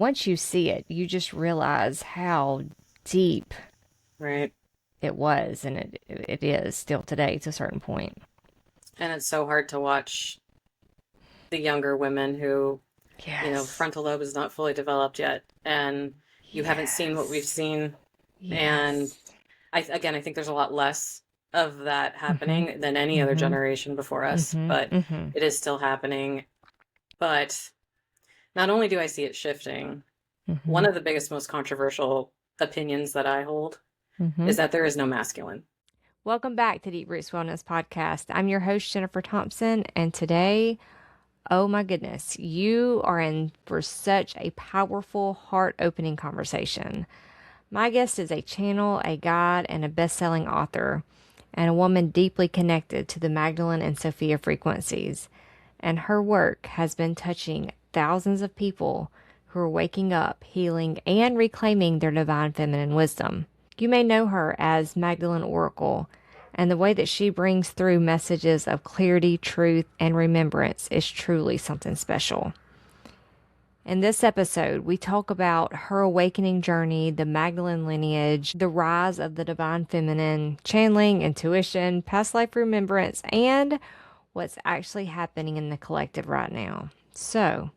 once you see it, you just realize how deep Right. it was, and it is still today to a certain point. And it's so hard to watch the younger women who, Yes. frontal lobe is not fully developed yet, and you haven't seen what we've Yes. seen. And Yes. I think there's a lot less of that Mm-hmm. happening than any other Mm-hmm. generation before us, Mm-hmm. but Mm-hmm. it is still happening. But not only do I see it shifting, Mm-hmm. one of the biggest, most controversial opinions that I hold Mm-hmm. is that there is no masculine. Welcome back to Deep Roots Wellness Podcast. I'm your host, Jennifer Thompson, and today, oh my goodness, you are in for such a powerful, heart-opening conversation. My guest is a channel, a guide, and a best-selling author, and a woman deeply connected to the Magdalene and Sophia frequencies. And her work has been touching thousands of people who are waking up, healing, and reclaiming their divine feminine wisdom. You may know her as Magdalene Oracle, and the way that she brings through messages of clarity, truth, and remembrance is truly something special. In this episode, we talk about her awakening journey, the Magdalene lineage, the rise of the divine feminine, channeling, intuition, past life remembrance, and what's actually happening in the collective right now. So,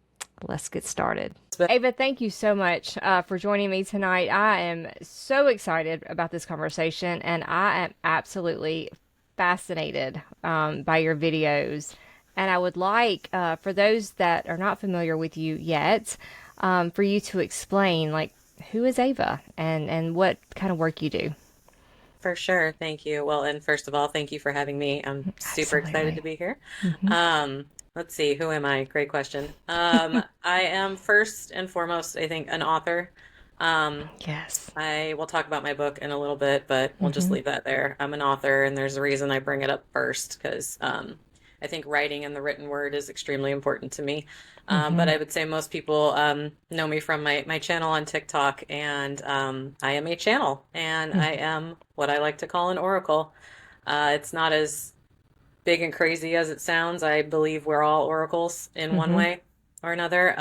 let's get started. Ava, thank you so much for joining me tonight. I am so excited about this conversation, and I am absolutely fascinated by your videos. And I would like, for those that are not familiar with you yet, for you to explain, like, who is Ava and what kind of work you do. For sure. Thank you. Well, and first of all, thank you for having me. I'm super excited to Absolutely. be here. Hmm. Let's see, who am I? Great question. I am first and foremost, I think, an author. Um, Yes. I will talk about my book in a little bit, but we'll just Hmm. leave that there. I'm an author, and there's a reason I bring it up first because I think writing and the written word is extremely important to me. But Hmm. I would say most people know me from my channel on TikTok, and I am a channel, and I am what I like to call an oracle. It's not as big and crazy as it sounds. I believe we're all oracles in one Hmm. way or another.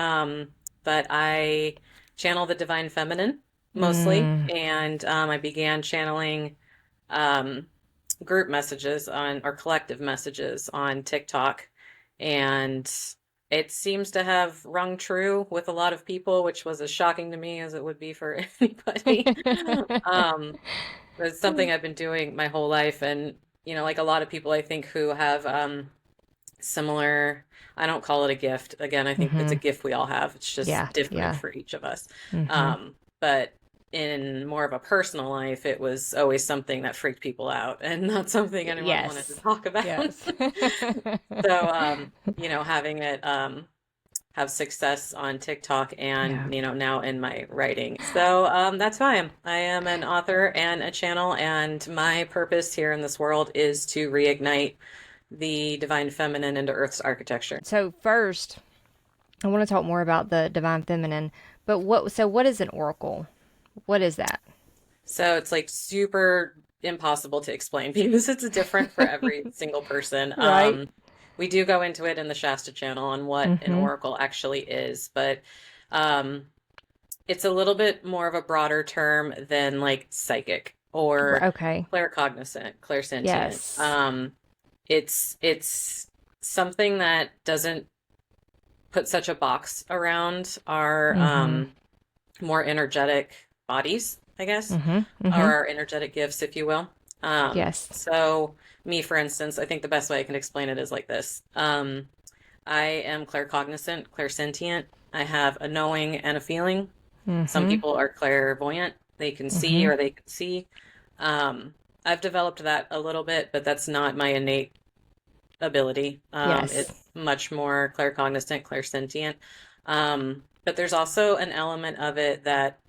But I channel the divine feminine mostly, Mm. and I began channeling um, group messages on or collective messages on TikTok, and it seems to have rung true with a lot of people, which was as shocking to me as it would be for anybody. Um, it's something I've been doing my whole life, and like a lot of people, I think who have similar. I don't call it a gift. Again, I think it's a Hmm. gift we all have. It's just Yeah. different Yeah. for each of us. Hmm. But in more of a personal life, it was always something that freaked people out and not something anyone wanted to Yes. talk about. Yes. So, having it have success on TikTok and, Yeah. now in my writing. So, that's who I am. I am an author and a channel, and my purpose here in this world is to reignite the divine feminine into Earth's architecture. So first, I want to talk more about the divine feminine, but what is an oracle? What is that? So it's like super impossible to explain because it's different for every single person. Right? We do go into it in the Shasta channel on what an Mm-hmm. oracle actually is, but um, it's a little bit more of a broader term than like psychic or Okay. claircognizant, clairsentient. Yes. It's something that doesn't put such a box around our Mm-hmm. more energetic bodies, I guess, Mm-hmm. or Mm-hmm. our energetic gifts, if you will. Yes. So me, for instance, I think the best way I can explain it is like this. I am claircognizant, clairsentient. I have a knowing and a feeling. Some Mm-hmm. people are clairvoyant. They can see Mm-hmm. or they can see. Um, I've developed that a little bit, but that's not my innate ability. Yes. It's much more claircognizant, clairsentient. But there's also an element of it that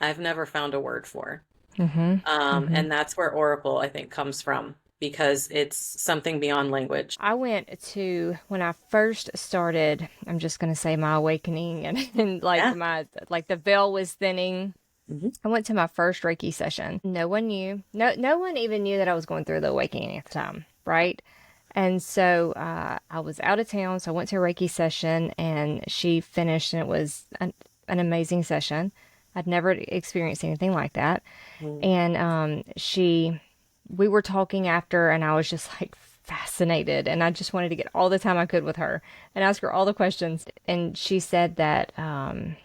I've never found a word for. Mm-hmm. Mm-hmm. And that's where Oracle, I think, comes from because it's something beyond language. I went to when I first started, I'm just gonna say my awakening and Yeah. like the veil was thinning. Hmm. I went to my first Reiki session. No one knew. No one even knew that I was going through the awakening at the time, right? And so I was out of town, so I went to a Reiki session, and she finished, and it was an amazing session. I'd never experienced anything like that. Mm. And we were talking after, and I was just like fascinated. And I just wanted to get all the time I could with her and ask her all the questions. And she said that I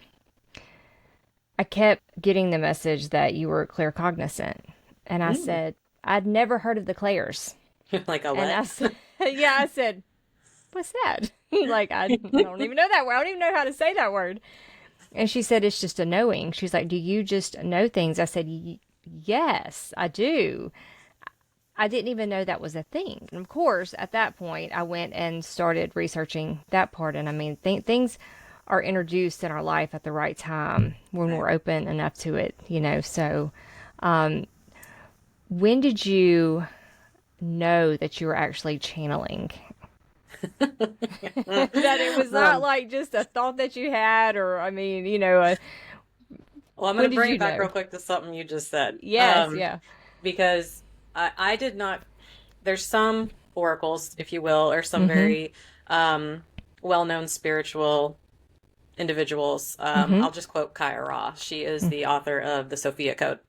kept getting the message that you were claircognizant. And I Mm. said, I'd never heard of the clairs. Like a And I what? said, yeah, I said, what's that? Like, I don't even know that word. I don't even know how to say that word. And she said, it's just a knowing. She's like, do you just know things? I said, yes, I do. I didn't even know that was a thing. And of course, at that point, I went and started researching that part. And I mean, things are introduced in our life at the right time when Right. we're open enough to it, you know. So, when did you know that you were actually channeling? That it was not Um, like just a thought that you had, or I mean, you know, well, I'm going when to did bring you it back know? real quick to something you just said. Yes, yeah. Because I did not, there's some oracles, if you will, or some Mm-hmm. very well-known spiritual individuals. Mm-hmm. I'll just quote Kaya Ra. She is the author of the Sophia Code.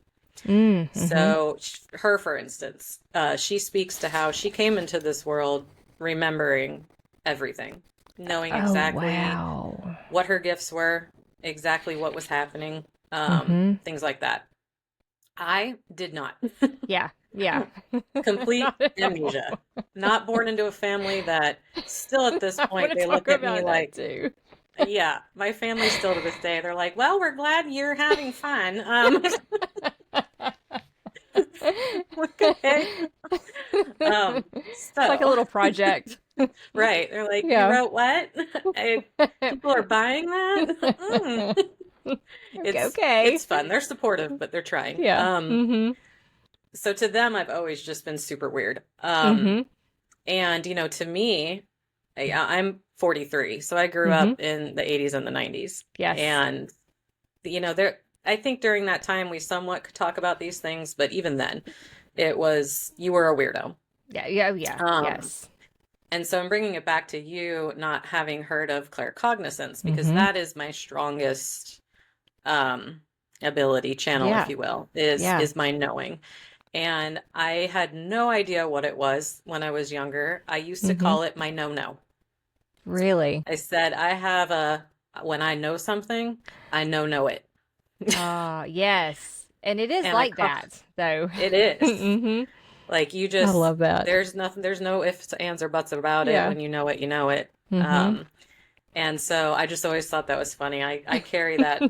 Mm-hmm. So, her, for instance, she speaks to how she came into this world remembering everything, knowing Oh, exactly wow. what her gifts were, exactly what was happening, Mm-hmm. things like that. I did not. Yeah, yeah. Complete Not at all. amnesia. Not born into a family that still at this I want point, to they talk look at me about that like, too. yeah, my family still to this day, they're like, well, we're glad you're having fun. Okay. It's like a So, little project. right. They're like, you Yeah. wrote what? I, people are buying that? Mm. Okay, okay. It's fun. They're supportive, but they're trying. Yeah. Mm-hmm. So to them, I've always just been super weird. Mm-hmm. And to me, I'm 43, so I grew Mm-hmm. up in the 80s and the 90s. Yes. And there, I think during that time we somewhat could talk about these things, but even then, it was you were a weirdo. Yeah, yeah, yeah. Um, Yes. and so I'm bringing it back to you not having heard of claircognizance because Mm-hmm. that is my strongest um ability channel, if Yeah. you will, is Yeah. my knowing. And I had no idea what it was when I was younger. I used to Mm-hmm. call it my no-no. Really? I said, when I know something, I know it. Yes. And it is And like that, though. it is. Mm-hmm. Like I love that. there's nothing, there's no ifs, ands, or buts about it. Yeah. When you know it, you know it. Mm-hmm. Um, and so I just always thought that was funny. I carry that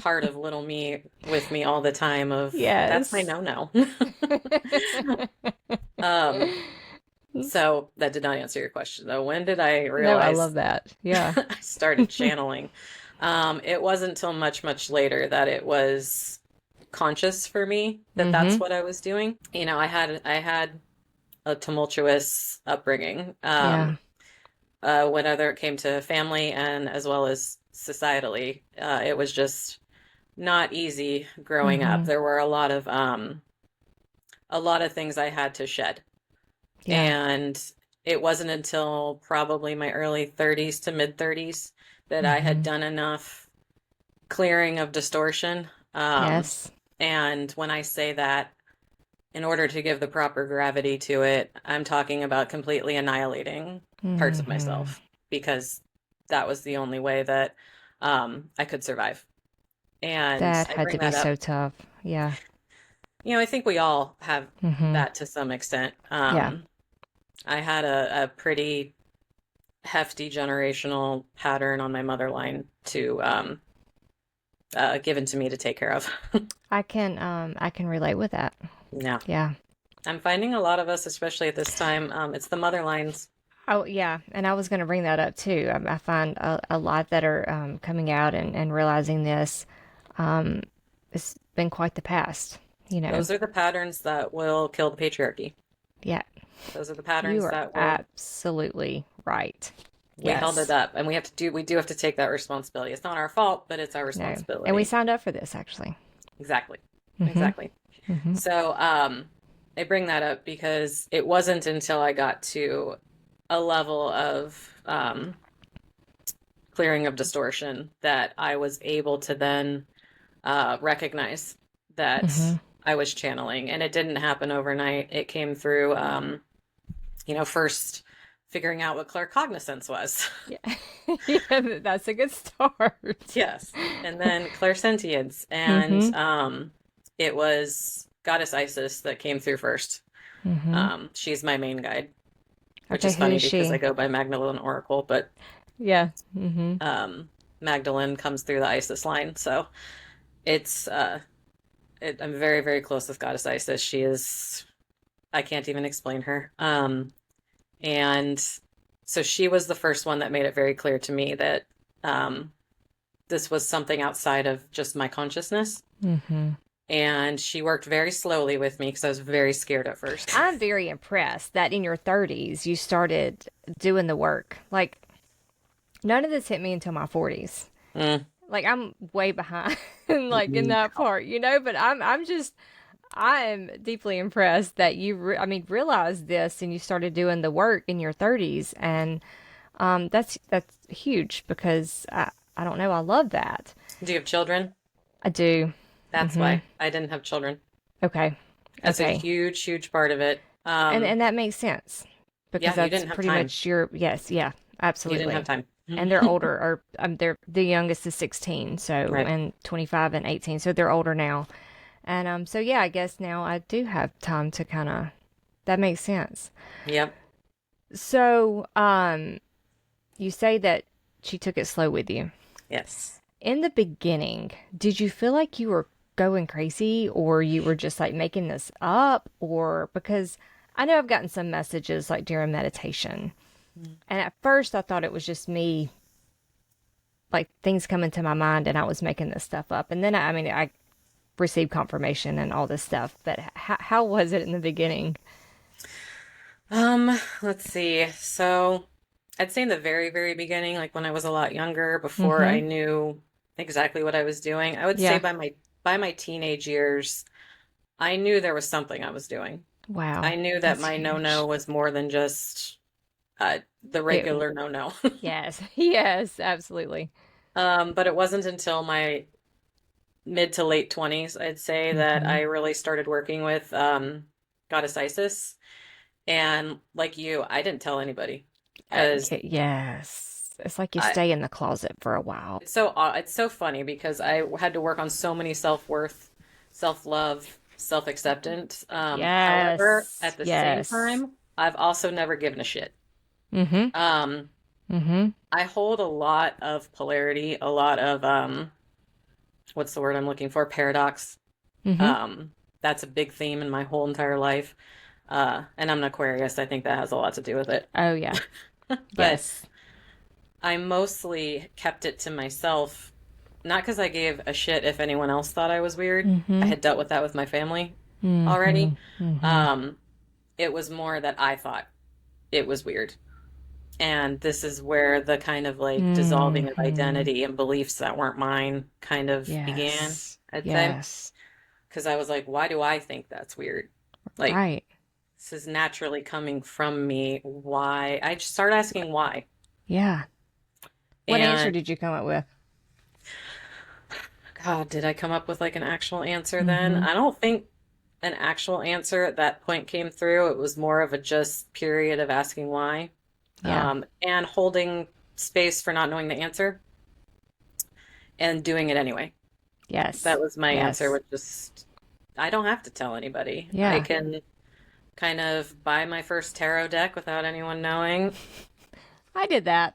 part of little me with me all the time of that's my Yes. no-no. Um, so that did not answer your question though. When did I No, I realize love that. Yeah. I started channeling? It wasn't until much, much later that it was conscious for me that Mm-hmm. that's what I was doing. I had a tumultuous upbringing. Yeah. Whenever it came to family and as well as societally, it was just not easy growing up. Mm-hmm. There were a lot of things I had to shed. Yeah. And it wasn't until probably my early 30s to mid 30s that I had Mm-hmm. done enough clearing of distortion. Yes. And when I say that, in order to give the proper gravity to it, I'm talking about completely annihilating parts of Mm-hmm. myself because that was the only way that I could survive. And That I had to bring be that so up. tough. Yeah. I think we all have Mm-hmm. that to some extent. Yeah. I had a pretty hefty generational pattern on my mother line to given to me to take care of. I can relate with that. Yeah. Yeah. I'm finding a lot of us, especially at this time, it's the mother lines. Oh, yeah. And I was going to bring that up too. I find a lot that are coming out and realizing this. It's been quite the past, you know. Those are the patterns that will kill the patriarchy. Yeah. Those are the You patterns are that will absolutely right. we held it Yes. up and we do have to take that responsibility. It's not our fault, but it's our No. And we responsibility. signed up for this actually. Exactly. Mm-hmm. Exactly. Mm-hmm. So, I bring that up because it wasn't until I got to a level of clearing of distortion that I was able to then recognize that I was channeling. And it didn't happen overnight. It came through, first figuring out what claircognizance was. Yeah. Yeah, that's a good start. Yes. And then clairsentience. And it was Goddess Isis that came through first. She's my main guide, which Okay, is who funny is because she? I go by Magdalene Oracle, but Yeah. Magdalene comes through the Isis line. So it's, I'm very, very close with Goddess Isis. She is, I can't even explain her. And so she was the first one that made it very clear to me that this was something outside of just my consciousness. And she worked very slowly with me because I was very scared at first. I'm very impressed that in your 30s you started doing the work. Like, none of this hit me until my 40s. Like, I'm way behind, like in that part, but I am deeply impressed that you, realized this and you started doing the work in your 30s. And that's huge because I don't know, I love that. Do you have children? I do. That's why I didn't have children. Okay. That's a huge, huge part of it. And that makes sense because you that's didn't have pretty time. much your, yes, yeah, absolutely. You didn't have time. And they're older, or they're the youngest is 16, so Right. and 25 and 18, so they're older now. And so yeah, I guess now I do have time to kind of, that makes sense. Yep. So you say that she took it slow with you. Yes. In the beginning, did you feel like you were going crazy, or you were just like making this up? Or because I know I've gotten some messages like during meditation, and at first I thought it was just me, like things come into my mind and I was making this stuff up. And then I received confirmation and all this stuff. But how was it in the beginning? Let's see. So I'd say in the very, very beginning, like when I was a lot younger, before I knew exactly what I was doing, I would say by my teenage years, I knew there was something I was doing. Wow. I knew that That's my huge. no-no was more than just the regular no-no. Yes. Yes, absolutely. But it wasn't until my mid to late 20s, I'd say, that I really started working with Goddess Isis. And like you, I didn't tell anybody because Yes. It's like you stay in the closet for a while. it's so funny because I had to work on so many self-worth, self-love, self-acceptance. However, at the same time, I've also never given a shit. I hold a lot of polarity, a lot of what's the word I'm looking for? Paradox. That's a big theme in my whole entire life. And I'm an Aquarius. I think that has a lot to do with it. Oh, yeah. But Yes. I mostly kept it to myself, not because I gave a shit if anyone else thought I was weird. I had dealt with that with my family already. It was more that I thought it was weird. And this is where the kind of like dissolving of identity and beliefs that weren't mine kind of began, I'd say. Because I was like, why do I think that's weird? Like, Right. this is naturally coming from me. Why? I just started asking why. Yeah. What answer And did you come up with? God, did I come up with like an actual answer then? I don't think an actual answer at that point came through. It was more of a just period of asking why. Yeah. And holding space for not knowing the answer and doing it anyway. Yes. That was my Yes. answer, was just, I don't have to tell anybody. Yeah. I can kind of buy my first tarot deck without anyone knowing. I did that.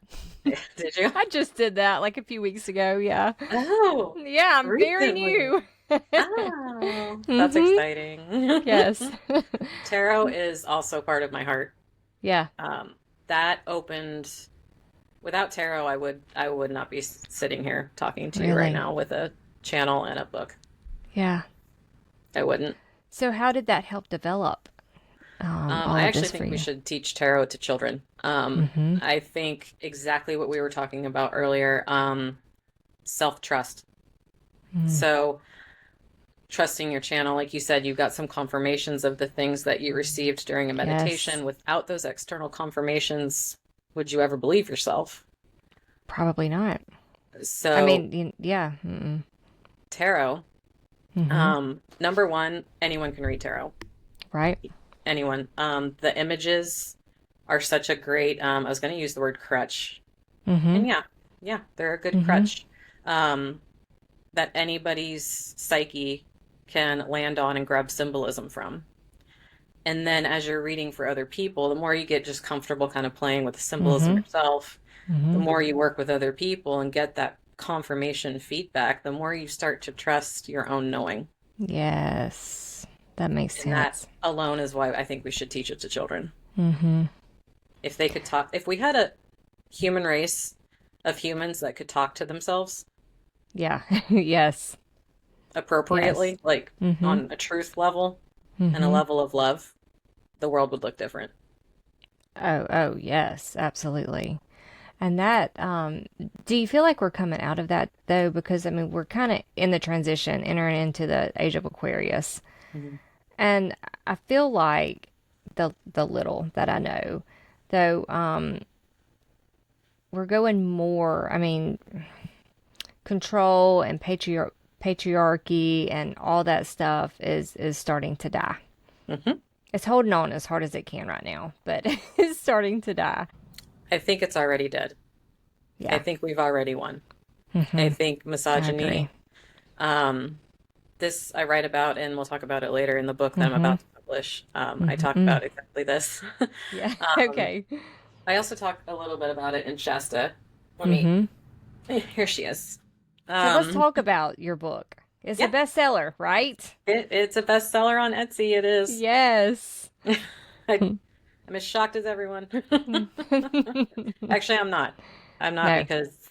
Did you? I just did that like a few weeks ago. Yeah. Oh, Yeah, I'm very recently. new. Oh, that's exciting. Yes. Tarot is also part of my heart. Yeah. That opened, without tarot, I would not be sitting here talking to you right Really? now with a channel and a book. Yeah. I wouldn't. So how did that help develop all I of actually this for think we you? should teach tarot to children. I think exactly what we were talking about earlier, self-trust. So trusting your channel, like you said, you got some confirmations of the things that you received during a meditation. Yes. Without those external confirmations, would you ever believe yourself? Probably not. I So mean, yeah. Mm-mm. tarot, Mm-hmm. number one, anyone can read tarot. Right. Anyone. The images are such a great, I was going to use the word crutch. Mm-hmm. And yeah, they're a good Mm-hmm. crutch um, that anybody's psyche can land on and grab symbolism from. And then as you're reading for other people, the more you get just comfortable kind of playing with the symbolism Mm-hmm. yourself, the Mm-hmm. more you work with other people and get that confirmation feedback, the more you start to trust your own knowing. Yes. That makes And that sense. alone is why I think we should teach it to children. Mm-hmm. If they could talk, if we had a human race of humans that could talk to themselves Yeah. Yes. Yes. appropriately, like Mm-hmm. on a truth level and a Mm-hmm. level of love, the world would look different. Oh, yes, absolutely. And that, do you feel like we're coming out of that though? Because I mean, we're kind of in the transition, entering into the age of Aquarius. Mhm. And I feel like the little that I know, though, we're going more, I mean, control and patriarchy and all that stuff is starting to die. Hmm. It's holding on as hard as it can right now, but it's starting to die. I think it's already dead. I Yeah. think we've already won. I Hmm. think I agree. misogyny, um, this I write about, and we'll talk about it later in the book that I'm Hmm. about to publish. I talk Hmm. about exactly this. Yeah. Um, Okay. I also talk a little bit about it in Shasta. Let me, Hmm. here she is. So let's Um, talk about your book. It's a yeah, bestseller, right? it's a bestseller on Etsy. It is. Yes. I, I'm as shocked as everyone. Actually, I'm not. I'm not No. because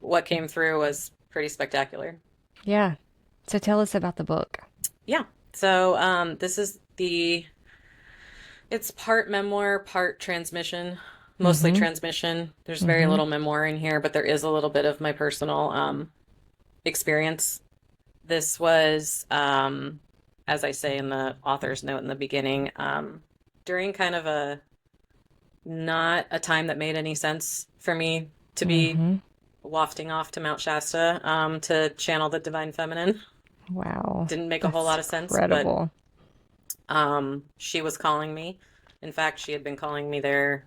what came through was pretty spectacular. Yeah. So tell us about the book. Yeah. So, this is it's part memoir, part transmission, mostly Hmm. transmission. There's very Hmm. little memoir in here, but there is a little bit of my personal experience. This was, as I say in the author's note in the beginning, during kind of a not a time that made any sense for me to be Hmm. wafting off to Mount Shasta to channel the divine feminine. Wow. Didn't make a whole That's lot of sense, but incredible. she was calling me. In fact, she had been calling me there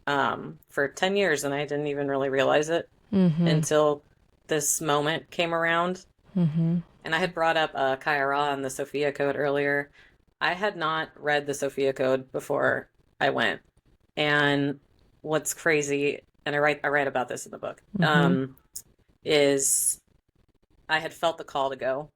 for 10 years, and I didn't even really realize it Hmm. until this moment came around. Hmm. And I had brought up Kaira and the Sophia Code earlier. I had not read the Sophia Code before I went. And what's crazy, and I write about this in the book, Hmm. is I had felt the call to go.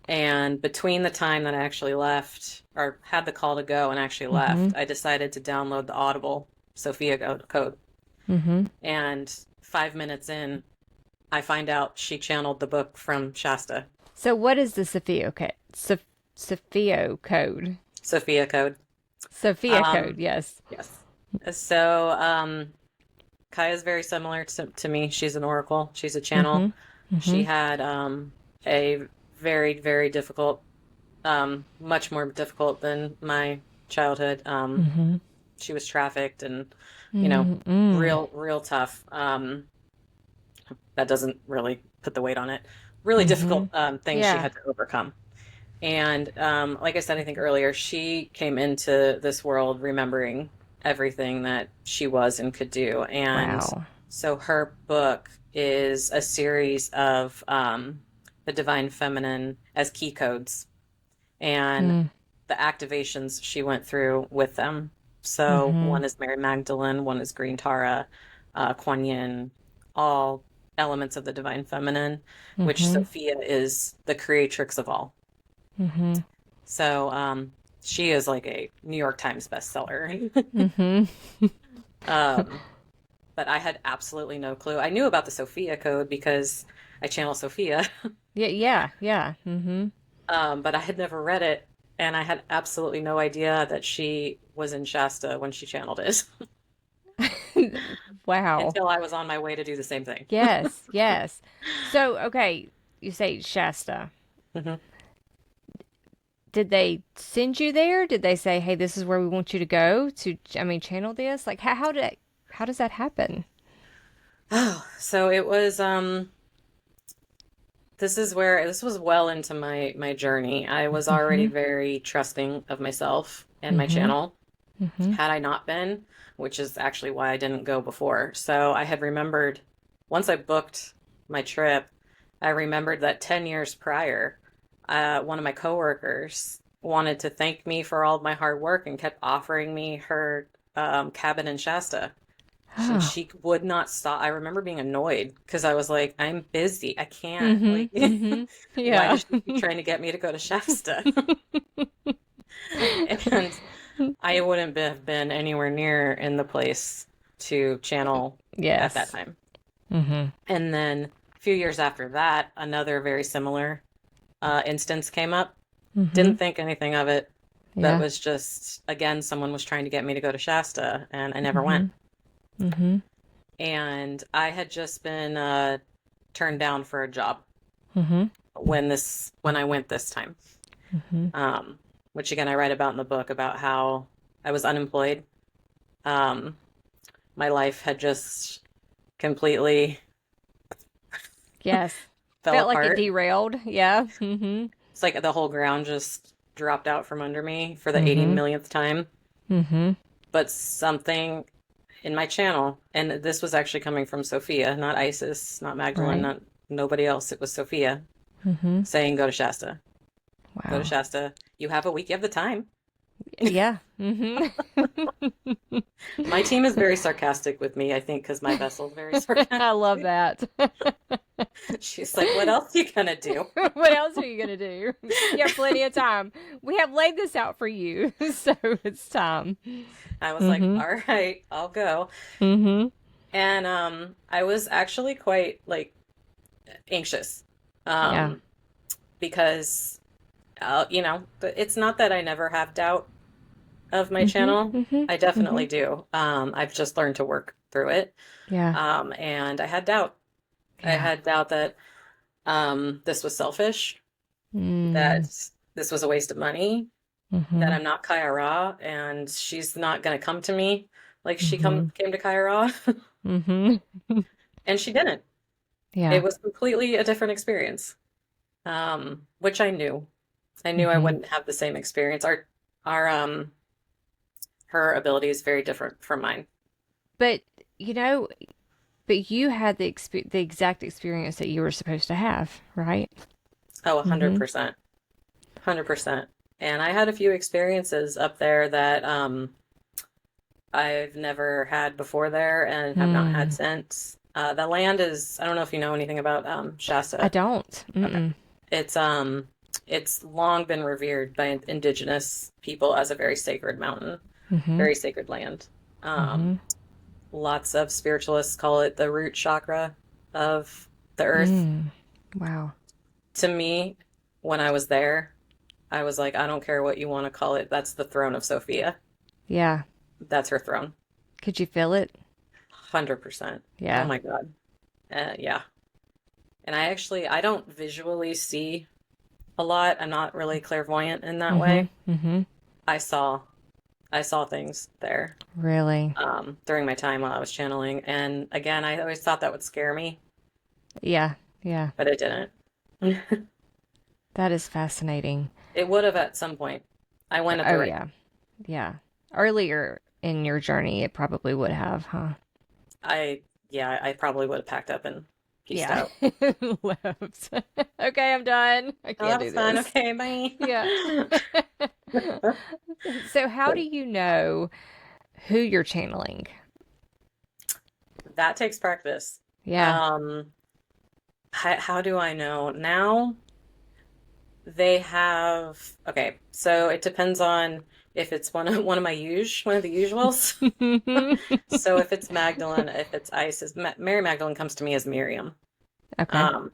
And between the time that I actually left, or had the call to go and actually Hmm. left, I decided to download the Audible Sophia Code. Hmm. And 5 minutes in, I find out she channeled the book from Shasta. So what is the Sophia code? Sophia code. Sophia Code. Sophia code. Um, Yes. yes. So, Kaya is very similar to me. She's an oracle. She's a channel. Hmm. She Hmm. had a very, very difficult, much more difficult than my childhood. Hmm. She was trafficked and, you know, Mm-mm. real tough. That doesn't really put the weight on it. Really Hmm. difficult things she Yeah. had to overcome. And like I said, I think earlier, she came into this world remembering everything that she was and could do. And Wow. so her book is a series of the divine feminine as key codes and Mm. the activations she went through with them. So Hmm. one is Mary Magdalene, one is Green Tara, Kuan Yin, all elements of the divine feminine, which Hmm. Sophia is the creatrix of all. Hmm. So she is like a New York Times bestseller. Hmm. um, but I had absolutely no clue. I knew about the Sophia Code because I channel Sophia, Yeah. Yeah. Yeah. Hmm. but I had never read it, and I had absolutely no idea that she was in Shasta when she channeled it Wow. until I was on my way to do the same thing. Yes. Yes. So, okay, you say Shasta. Mhm. Did they send you there? Did they say, "Hey, this is where we want you to go to, I mean, channel this?" Like how does that happen? Oh, so it was this was well into my journey. I was already Mm-hmm. very trusting of myself and my Mm-hmm. channel. Mm-hmm. Had I not been, which is actually why I didn't go before. So I had remembered once I booked my trip, I remembered that 10 years prior, one of my coworkers wanted to thank me for all of my hard work and kept offering me her cabin in Shasta. And Oh. she would not stop. I remember being annoyed because I was like, I'm busy. I can't. Like, Mm-hmm. Mm-hmm. why Yeah. does she keep trying to get me to go to Shasta? And I wouldn't have been anywhere near in the place to channel at that Yes. time. Mm-hmm. And then a few years after that, another very similar instance came up. Mm-hmm. Didn't think anything of it. That Yeah. was just, again, someone was trying to get me to go to Shasta, and I never Mm-hmm. went. Mm-hmm. And I had just been turned down for a job Mm-hmm. when I went this time. Mm-hmm. Um, which again I write about in the book about how I was unemployed. Um, my life had just completely Yes. fell Felt like it apart. derailed. Yeah. Mm-hmm. It's like the whole ground just dropped out from under me for the 80 Mm-hmm. millionth time. Mm-hmm. But something in my channel, and this was actually coming from Sophia, not Isis, not Magdalene, Right. not nobody else. It was Sophia Mm-hmm. saying, "Go to Shasta. Go to Wow. Shasta. You have a week. You have the time." Yeah. Mm-hmm. My team is very sarcastic with me, I think, because my vessel's very sarcastic. I love that. She's like, "What else you gonna do?" What else are you gonna do? You have plenty of time. We have laid this out for you, so it's time. I was like, Mm-hmm. "All right, I'll go." Mm-hmm. And I was actually quite like anxious, Yeah. um, because it's not that I never have doubt of my Mm-hmm. channel. Mm-hmm. I Mm-hmm. definitely do. I've just learned to work through it. Yeah. And I had doubt. I Yeah. had doubt that this was selfish, Mm. that this was a waste of money, that Mm-hmm. I'm not Kaya Ra, and she's not gonna come to me like she Mm-hmm. came to Kaya Ra, Mm-hmm. and she didn't. Yeah. It was completely a different experience, which I knew. I knew I Mm-hmm. wouldn't have the same experience. Our her ability is very different from mine. But you know, but you had the exact experience that you were supposed to have, right? Oh, Mm-hmm. 100%. 100%. And I had a few experiences up there that I've never had before there and have not had Mm. since. The land is, I don't know if you know anything about I Shasta. don't. Okay. Mm-mm. It's it's long been revered by indigenous people as a very sacred mountain, Mm-hmm. very sacred land. Mm-hmm. Um, lots of spiritualists call it the root chakra of the earth. Mm. Wow. To me, when I was there, I was like, I don't care what you want to call it. That's the throne of Sophia. Yeah. That's her throne. Could you feel it? 100%. Oh Yeah. my God. Yeah. And I don't visually see a lot. I'm not really clairvoyant in that Mm-hmm. way. Mm-hmm. I saw, I saw things there Really? during my time while I was channeling. And again, I always thought that would scare me, Yeah. Yeah. but it didn't. That is fascinating. It would have at some point. I went at the Oh right. yeah. Yeah. Earlier in your journey, it probably would have, huh? Yeah, I probably would have packed up and peaced Yeah. out. Left. Okay, I'm done. I Oh, can't that do was fun. this. Okay, bye. Yeah. So, how do you know who you're channeling? That takes practice. Yeah. Um, how do I know? Now they have, okay, so it depends on if it's one of the usuals. So if it's Magdalene, if it's Isis, Mary Magdalene comes to me as Miriam. Okay. Um,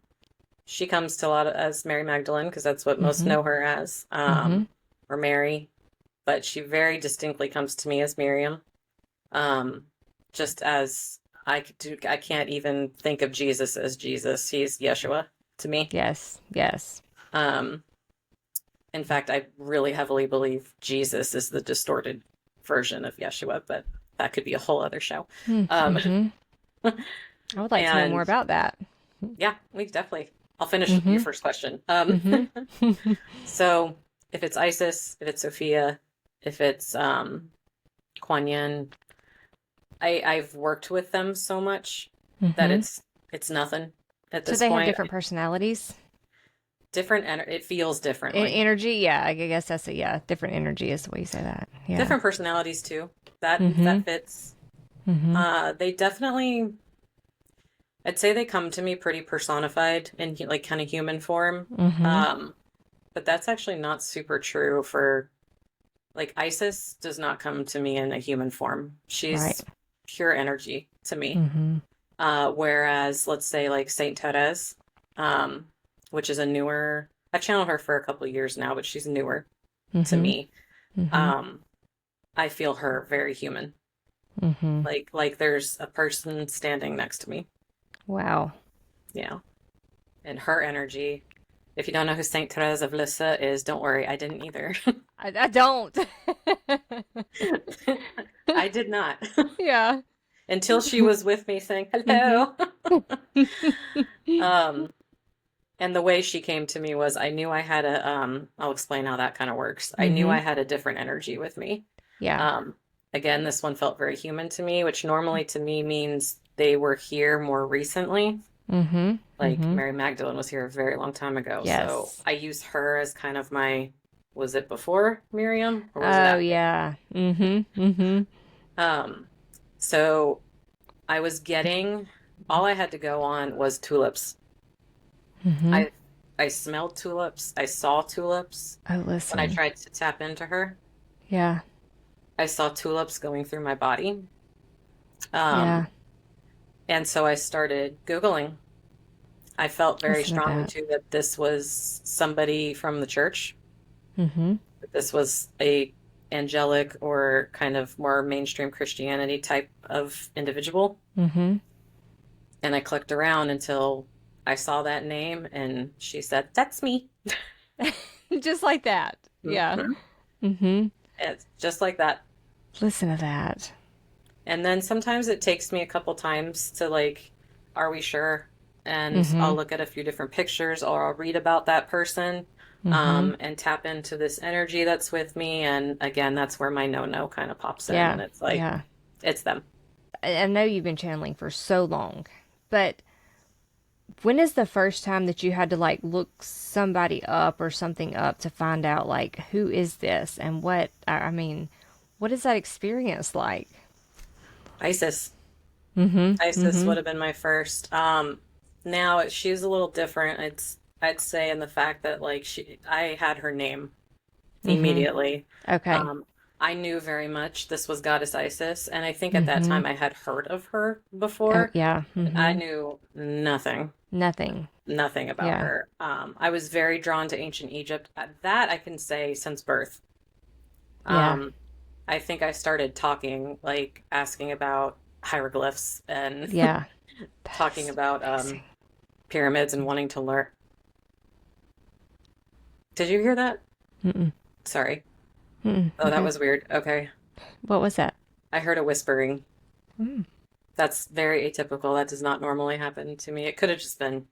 she comes to a lot of, as Mary Magdalene because that's what most Mm-hmm. know her as, Mm-hmm. or Mary, but she very distinctly comes to me as Miriam. Um, just as I can't even think of Jesus as Jesus. He's Yeshua to me. Yes. Yes. Um, in fact, I really heavily believe Jesus is the distorted version of Yeshua, but that could be a whole other show. Um, Mm-hmm. I would like to know more And about that. yeah, we definitely. I'll finish your Mm-hmm. first question. Mm-hmm. So if it's Isis, if it's Sophia, if it's Kuan Yin, I've worked with them so much that Mm-hmm. it's nothing at So this they have point. different personalities. It feels differently. Energy, yeah, I guess that's different energy is the way you say that. Yeah. Different personalities too. That Mm-hmm. fits. Mm-hmm. They definitely, I'd say they come to me pretty personified in like kind of human form. Mm-hmm. Um, but that's actually not super true for like Isis does not come to me in a human form. Right. She's pure energy to me. Mm-hmm. Whereas let's say like Saint Therese, um, which is a newer, I've channeled her for a couple of years now, but she's newer to Mm-hmm. me. Mm-hmm. Um, I feel her very human. Mm-hmm. Like there's a person standing next to me. Wow. Yeah. And her energy. If you don't know who Saint Therese of Lisieux is, don't worry, I didn't either. I don't. I did not. Yeah. Until she was with me saying Mm-hmm. hello. Um, and the way she came to me was I knew I had I'll explain how that kind of works. I knew Mm-hmm. I had a different energy with me. Yeah. Um, again, this one felt very human to me, which normally to me means they were here more recently. Mm-hmm. Like Mm-hmm. Mary Magdalene was here a very long time ago. So Yes. I use her as kind of my, was it before Miriam or was it Oh after? yeah. Mm-hmm. Mm-hmm. Um, so I was getting, all I had to go on was tulips. Mm-hmm. I I smelled tulips. I saw tulips Oh, when I listen. tried to tap into her. Yeah. I saw tulips going through my body. Yeah. Um, and so I started Googling. I felt very Listen to strongly that. too that this was somebody from the church. Mm-hmm. That this was a angelic or kind of more mainstream Christianity type of individual. Mm-hmm. And I clicked around until I saw that name and she said, "That's me." Just like that. Yeah. Mhm. Mm-hmm. It's just like that. Listen to that. And then sometimes it takes me a couple times to like, are we sure? And Mm-hmm. I'll look at a few different pictures or I'll read about that person, Mm-hmm. and tap into this energy that's with me. And again, that's where my no kind of pops in. Yeah. And it's like, Yeah. it's them. I know you've been channeling for so long, but when is the first time that you had to like look somebody up or something up to find out like who is this and what I mean, what is that experience like? Isis. Mm-hmm. Isis Mm-hmm. would have been my first. Now she's a little different. I'd say in the fact that like I had her name Mm-hmm. immediately. Okay. Um, I knew very much this was Goddess Isis, and I think at that Mm-hmm. time I had heard of her Oh before. yeah. I Mm-hmm. knew nothing, Nothing. nothing about Yeah. her. I was very drawn to ancient Egypt. That I can say since birth. Yeah. Um, I think I started talking, like asking about hieroglyphs and Yeah. That talking is about amazing. pyramids and wanting to learn. Did you hear that? Mm-mm. Sorry. Mm-mm. Oh, that Okay. was weird. Okay. What was that? I heard a whispering. Mm. That's very atypical. That does not normally happen to me. It could have just been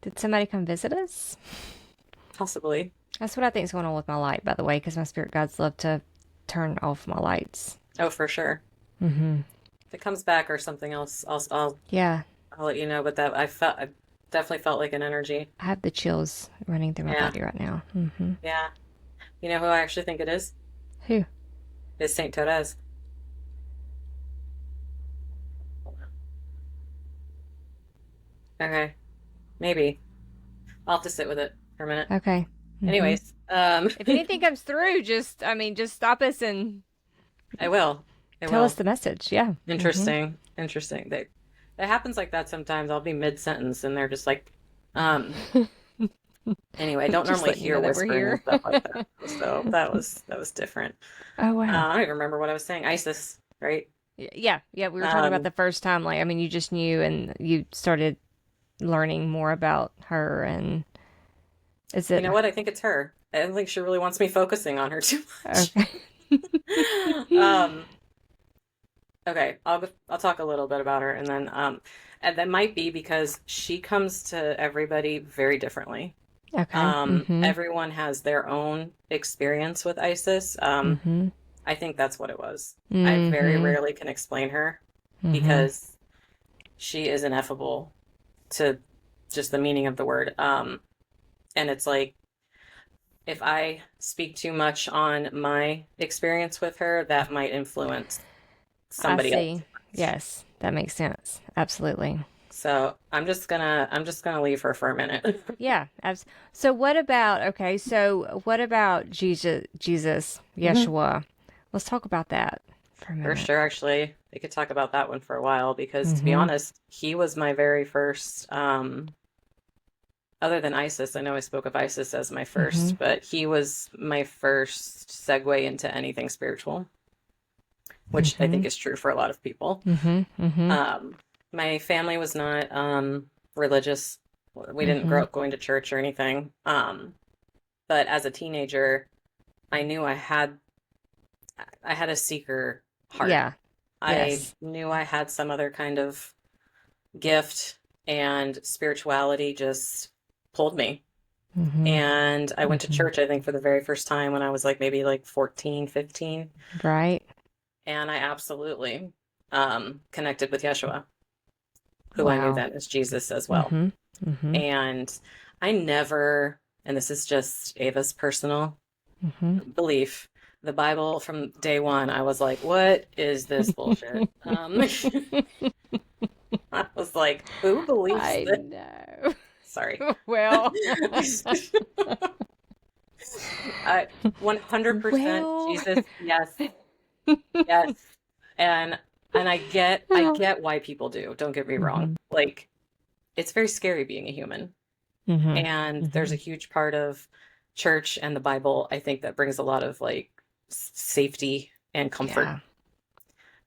Did somebody come visit us? possibly. That's what I think is going on with my light, by the way, because my spirit guides love to turn off my lights. Oh, for sure. Mm-hmm. If it comes back or something else, Yeah. I'll let you know. But I definitely felt like an energy. I have the chills running through my Yeah, body right now. Mm-hmm. yeah. You know who I actually think it is? Who? Is Saint Therese. Okay, maybe. I'll have to sit with it for a minute. Okay. Mm-hmm. Anyways, If anything comes through, just stop us and I will. I tell us will. the message. Yeah. Mm-hmm. Interesting. Interesting. It happens like that sometimes. I'll be mid-sentence and they're just like, um, anyway, I don't Just normally letting you know hear that we're whispering and here. stuff like that. So that was different. Oh, wow. I don't even remember what I was saying. Isis, right? Yeah. Yeah. We were talking about Um, the first time. Like, I mean, you just knew and you started learning more about her. And is you it know what? I think it's her. I don't think she really wants me focusing on her too much. okay? Um, Okay, I'll talk a little bit about her, and that might be because she comes to everybody very differently. Okay. Mm-hmm. Everyone has their own experience with Isis. Mm-hmm. I think that's what it was. I very Mm-hmm. rarely can explain her Mm-hmm. because she is ineffable to just the meaning of the word. And it's like if I speak too much on my experience with her, that might influence I somebody else. see. Yes, that makes sense. Absolutely. So I'm just gonna leave her for a minute. Yeah. So what about, okay, so what about Jesus, Mhm. Yeshua? Let's talk about that for a For minute. sure, actually, we could talk about that one for a while because to be Mm-hmm. honest, he was my very first, other than ISIS. I know I spoke of ISIS as my Mm-hmm. first, but he was my first segue into anything spiritual, which I Mm-hmm. think is true for a lot of people. Mm-hmm. Mm-hmm. Um, my family was not religious. We didn't Mm-hmm. grow up going to church or anything. But as a teenager, I knew I had a seeker heart. Yeah. I Yes. knew I had some other kind of gift, and spirituality just pulled me. Mm-hmm. And I went to Mm-hmm. church, I think, for the very first time when I was like maybe like 14, 15. Right. And I absolutely connected with Yeshua, who I knew Wow. then as Jesus as well. Mm-hmm. Mm-hmm. And I never, and this is just Ava's personal Mm-hmm. belief, the Bible from day one, I was like, what is this bullshit? I was like, who believes I this? know. Sorry. Well, I 100% well. Jesus, yes, yes. And I get why people do. Don't get me wrong. Mm-hmm. Like it's very scary being a human. Mm-hmm. And there's a Mm-hmm. huge part of church and the Bible, I think, that brings a lot of like safety and comfort. Yeah.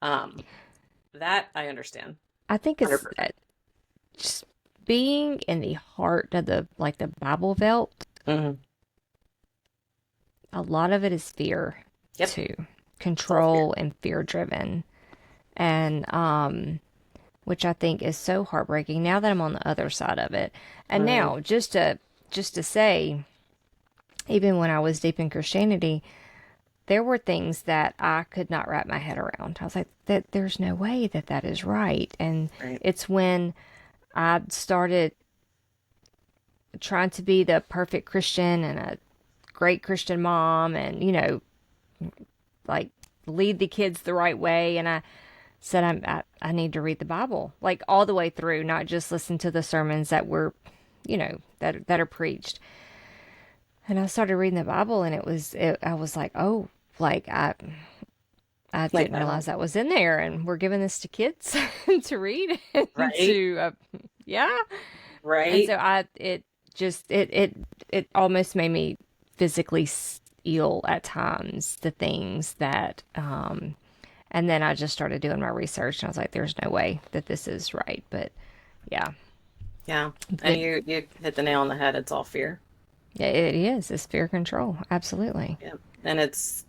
Um, that I understand. I think it's 100%. just being in the heart of the Bible Belt. Hmm. A lot of it is fear Yep. too, It's all fear. control and fear driven. And which I think is so heartbreaking now that I'm on the other side of it. And Mm, now just to say, even when I was deep in Christianity, there were things that I could not wrap my head around. I was like, that there's no way that that is right. And right. it's when I started trying to be the perfect Christian and a great Christian mom and, like lead the kids the right way. And I said, I need to read the Bible, like all the way through, not just listen to the sermons that were, that are preached. And I started reading the Bible, and I was like, oh, like I Like didn't that. realize that was in there, and we're giving this to kids to read and Right. yeah. And so Right. it almost made me physically ill at times, the things that, and then I just started doing my research, and I was like, there's no way that this is right. But yeah, Yeah. And but you hit the nail on the head. It's all fear. yeah, it is. It's fear control. Absolutely. Yeah. And it's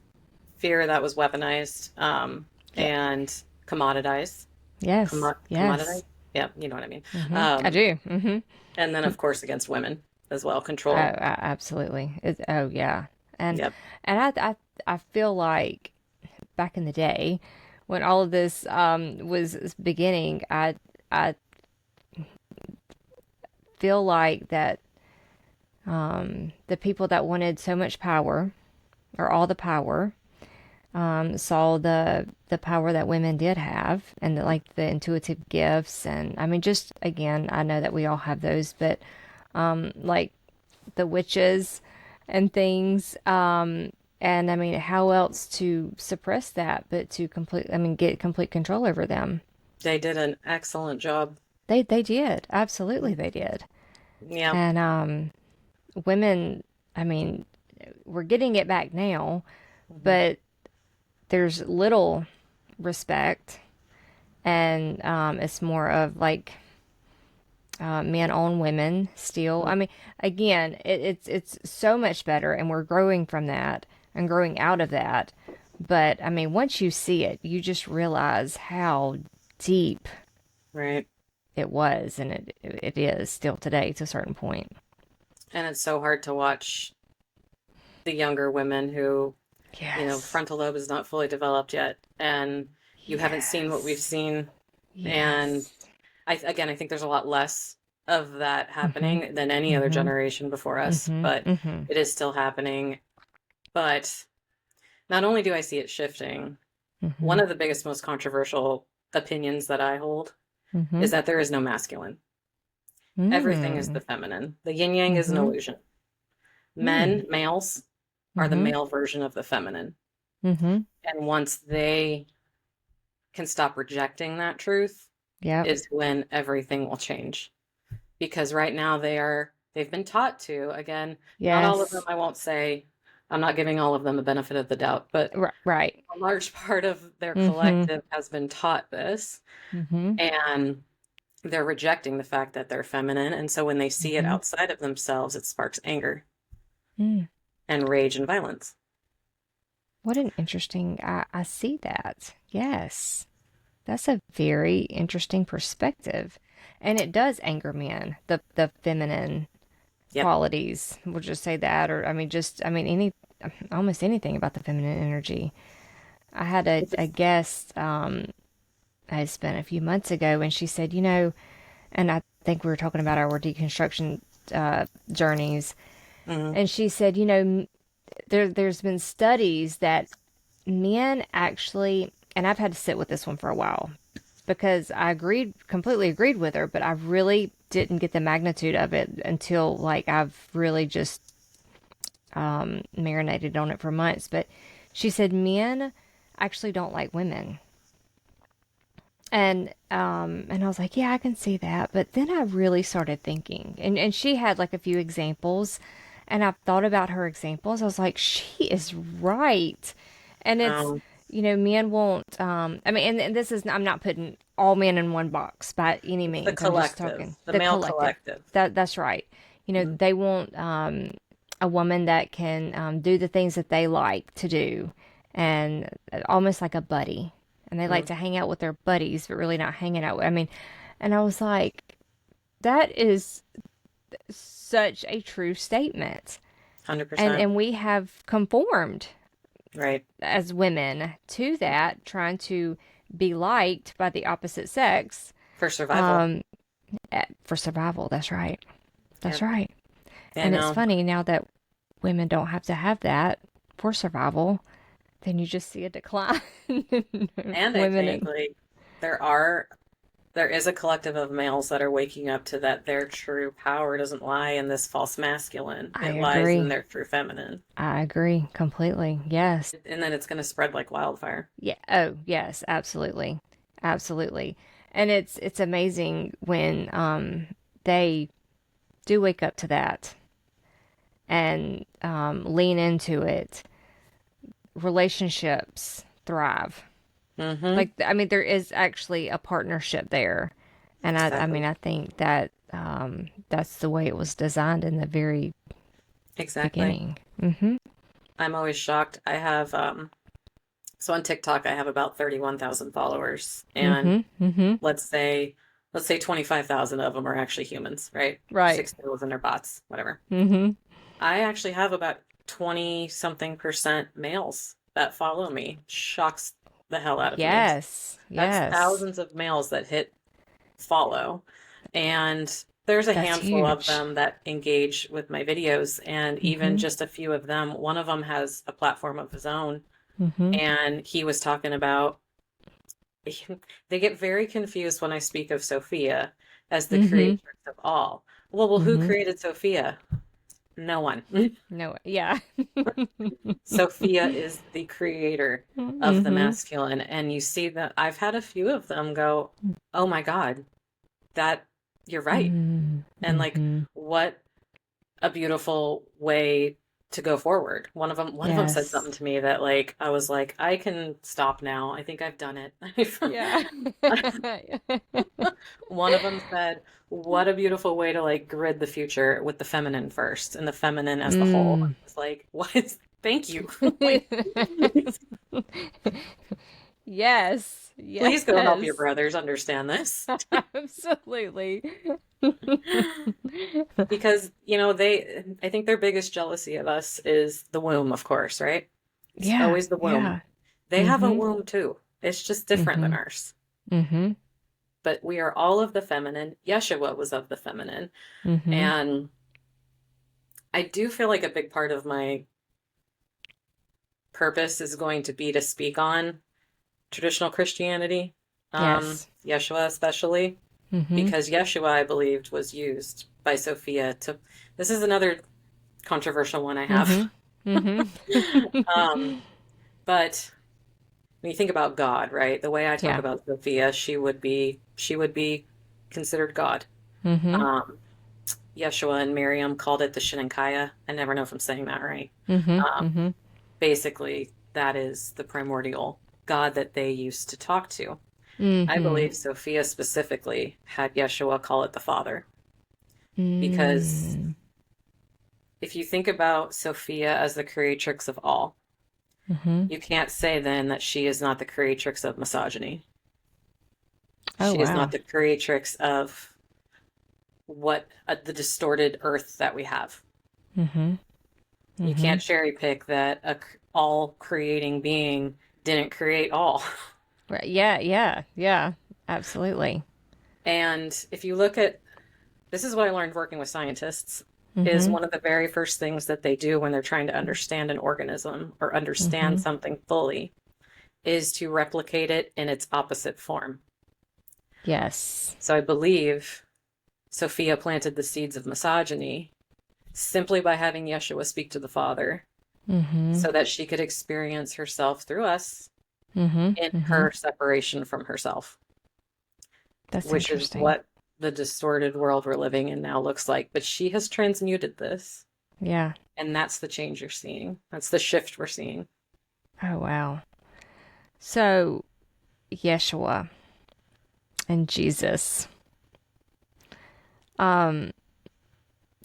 fear that was weaponized, Yeah. and commoditized. Yes. Yes. Commoditized? Yeah, you know what I mean. I Um, do. and then of course against women as well. Control. Absolutely. Oh yeah. And Yep. I feel like back in the day when all of this was beginning, I feel like that the people that wanted so much power or all the power saw the power that women did have and like the intuitive gifts, and I mean, just again, I know that we all have those, but like the witches and things, and I mean, how else to suppress that but to get complete control over them. They did an excellent job. They did, absolutely they did. Yeah. And women, I mean, we're getting it back now, Hmm. but there's little respect, and it's more of like men on women still. I mean, again, it's so much better, and we're growing from that and growing out of that. But I mean, once you see it, you just realize how deep Right. it was, and it is still today to a certain point. And it's so hard to watch the younger women who, Yes. frontal lobe is not fully developed yet, and you haven't seen what we've Yes. seen. And Yes. I think there's a lot less of that Mhm. happening than any other Mhm. generation before us, Mhm. but Mhm. it is still happening. But not only do I see it shifting, one Mhm. of the biggest, most controversial opinions that I hold is Mhm. that there is no masculine. Everything is the Mm. feminine. The yin yang is an Mhm. illusion. Mm. Males, are the Mhm. male version of the feminine. Mhm. And once they can stop rejecting that truth, Yep. is when everything will change. Because right now they've been taught to, again, not all of them, Yes. I won't say, I'm not giving all of them the benefit of the doubt, but Right. a large part of their Mhm. collective has been taught this, Mhm. and they're rejecting the fact that they're feminine. And so when they see it Mhm. outside of themselves, it sparks anger Mm. and rage and violence. What an interesting. I see that. Yes. That's a very interesting perspective. And it does anger men, the feminine Yep. qualities. We'll just say that, or I mean, any, almost anything about the feminine energy. I had a guest I spent a few months ago, and she said, and I think we were talking about our deconstruction journeys, Mhm. and she said, there's been studies that men actually, and I've had to sit with this one for a while because completely agreed with her, but I really didn't get the magnitude of it until like I've really just marinated on it for months. But she said men actually don't like women. And I was like, yeah, I can see that. But then I really started thinking, and she had like a few examples, and I've thought about her examples. I was like, she is right. And it's, Um, men won't, I mean, and this is, I'm not putting all men in one box by any it's the means. I'm just collective, talking the the male collective. collective. That's right. Mhm. They want a woman that can do the things that they like to do, and almost like a buddy. And they like Mhm. to hang out with their buddies, but really not hanging out. I mean, and I was like, that is such a true statement. And 100%. and we have conformed Right. as women to that, trying to be liked by the opposite sex For survival. um, for survival. That's right. That's Yep. right. I And it's know. funny now that women don't have to have that for survival, then you just see a decline in And I women. think like there are there is a collective of males that are waking up to that their true power doesn't lie in this false masculine. I It lies in agree. their true feminine. I agree completely. Yes. And then it's going to spread like wildfire. Yeah. Oh, yes, absolutely. Absolutely. And it's amazing when they do wake up to that and lean into it. Relationships thrive. Mm-hmm. Like I mean there is actually a partnership there. And I Exactly. mean I think that that's the way it was designed in the very Exactly. beginning. Mhm. I'm always shocked. I have so on TikTok I have about 31,000 followers, and Mhm. Mhm. let's say let's say 25,000 of them are actually humans, right? Right. 6,000 are bots, whatever. Mhm. I actually have about 20 something percent males that follow me. Shocks the hell out of me. Yes. That's Yes. thousands of males that hit follow. And there's a That's handful of huge. them that engage with my videos, and even Mhm. just a few of them. One of them has a platform of his own, Mhm. and he was talking about they get very confused when I speak of Sophia as the Mhm. creatrix of all. Well, who Mhm. created Sophia? No one. No. Yeah. Sophia is the creator of the Mhm. masculine. And you see that I've had a few of them go, oh my God, that you're right. Mhm. And like, Mhm. what a beautiful way to go forward. One of them said Yes. something to me that like, I was like, I can stop now. I think I've done it. Yeah. One of them said, what a beautiful way to like grid the future with the feminine first and the feminine as the whole. Mm. It's like, what is Thank you. Like, Yes, please go help your yes, brothers understand this. absolutely. Because, I think their biggest jealousy of us is the womb, of course, right? It's Yeah, always the womb. yeah. They have a Mm-hmm. womb too. It's just different than Mm-hmm. ours. Mm-hmm. But we are all of the feminine. Yeshua was of the feminine. Mm-hmm. And I do feel like a big part of my purpose is going to be to speak on traditional Christianity, Yes. Yeshua especially, Mm-hmm. because Yeshua, I believed, was used by Sophia to. This is another controversial one I have. Mm-hmm. Mm-hmm. um, but when you think about God, right? The way I talk Yeah. about Sophia, she would be considered God. Mm-hmm. Um, Yeshua and Miriam called it the Shinnikaya. I never know if I'm saying that right. Mm-hmm. Um, Mm-hmm. basically, that is the primordial God that they used to talk to. I Mm-hmm. believe Sophia specifically had Yeshua call it the Father. Because Mm-hmm. if you think about Sophia as the creatrix of all, Mm-hmm. you can't say then that she is not the creatrix of misogyny. Oh, She is not wow. the creatrix of what the distorted earth that we have. Mm-hmm. You Mm-hmm. can't cherry pick that a all creating being didn't create all. Right. Yeah, yeah, yeah. Absolutely. And if you look at this is what I learned working with scientists is Mm-hmm. one of the very first things that they do when they're trying to understand an organism or understand Mm-hmm. something fully is to replicate it in its opposite form. Yes. So I believe Sophia planted the seeds of misogyny simply by having Yeshua speak to the Father Mm-hmm. so that she could experience herself through us Mm-hmm. in Mm-hmm. her separation from herself, That's which is interesting. what the distorted world we're living in now looks like. But she has transmuted this, Yeah. and that's the change you're seeing. That's the shift we're seeing. Oh, wow. So, Yeshua and Jesus. Um,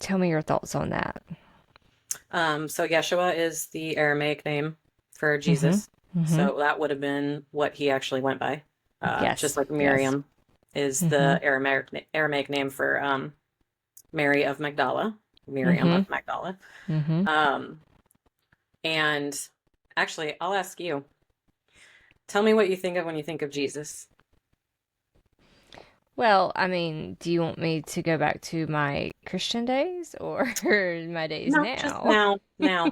Tell me your thoughts on that. So Yeshua is the Aramaic name for Mm-hmm. Jesus. Mm-hmm. So that would have been what he actually went by. Just Yes. like Yes. Miriam is Mm-hmm. the Aramaic name for Mary of Magdala, Miriam Mm-hmm. of Magdala. Mm-hmm. Um, and actually, I'll ask you, tell me what you think of when you think of Jesus. Well, I mean, do you want me to go back to my Christian days or my days No, just now? now.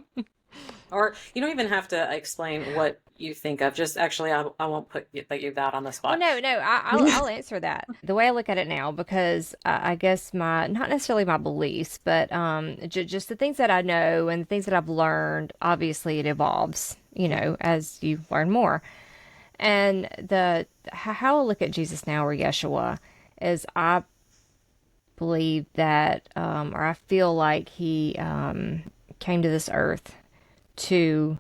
Or you don't even have to explain what you think of. Just actually, I won't put you that on the Well, spot. no, no, I'll answer that the way I look at it now because I guess my not necessarily my beliefs, but just the things that I know and the things that I've learned. Obviously, it evolves, as you learn more. And how I look at Jesus now or Yeshua is I believe that, or I feel like he came to this earth to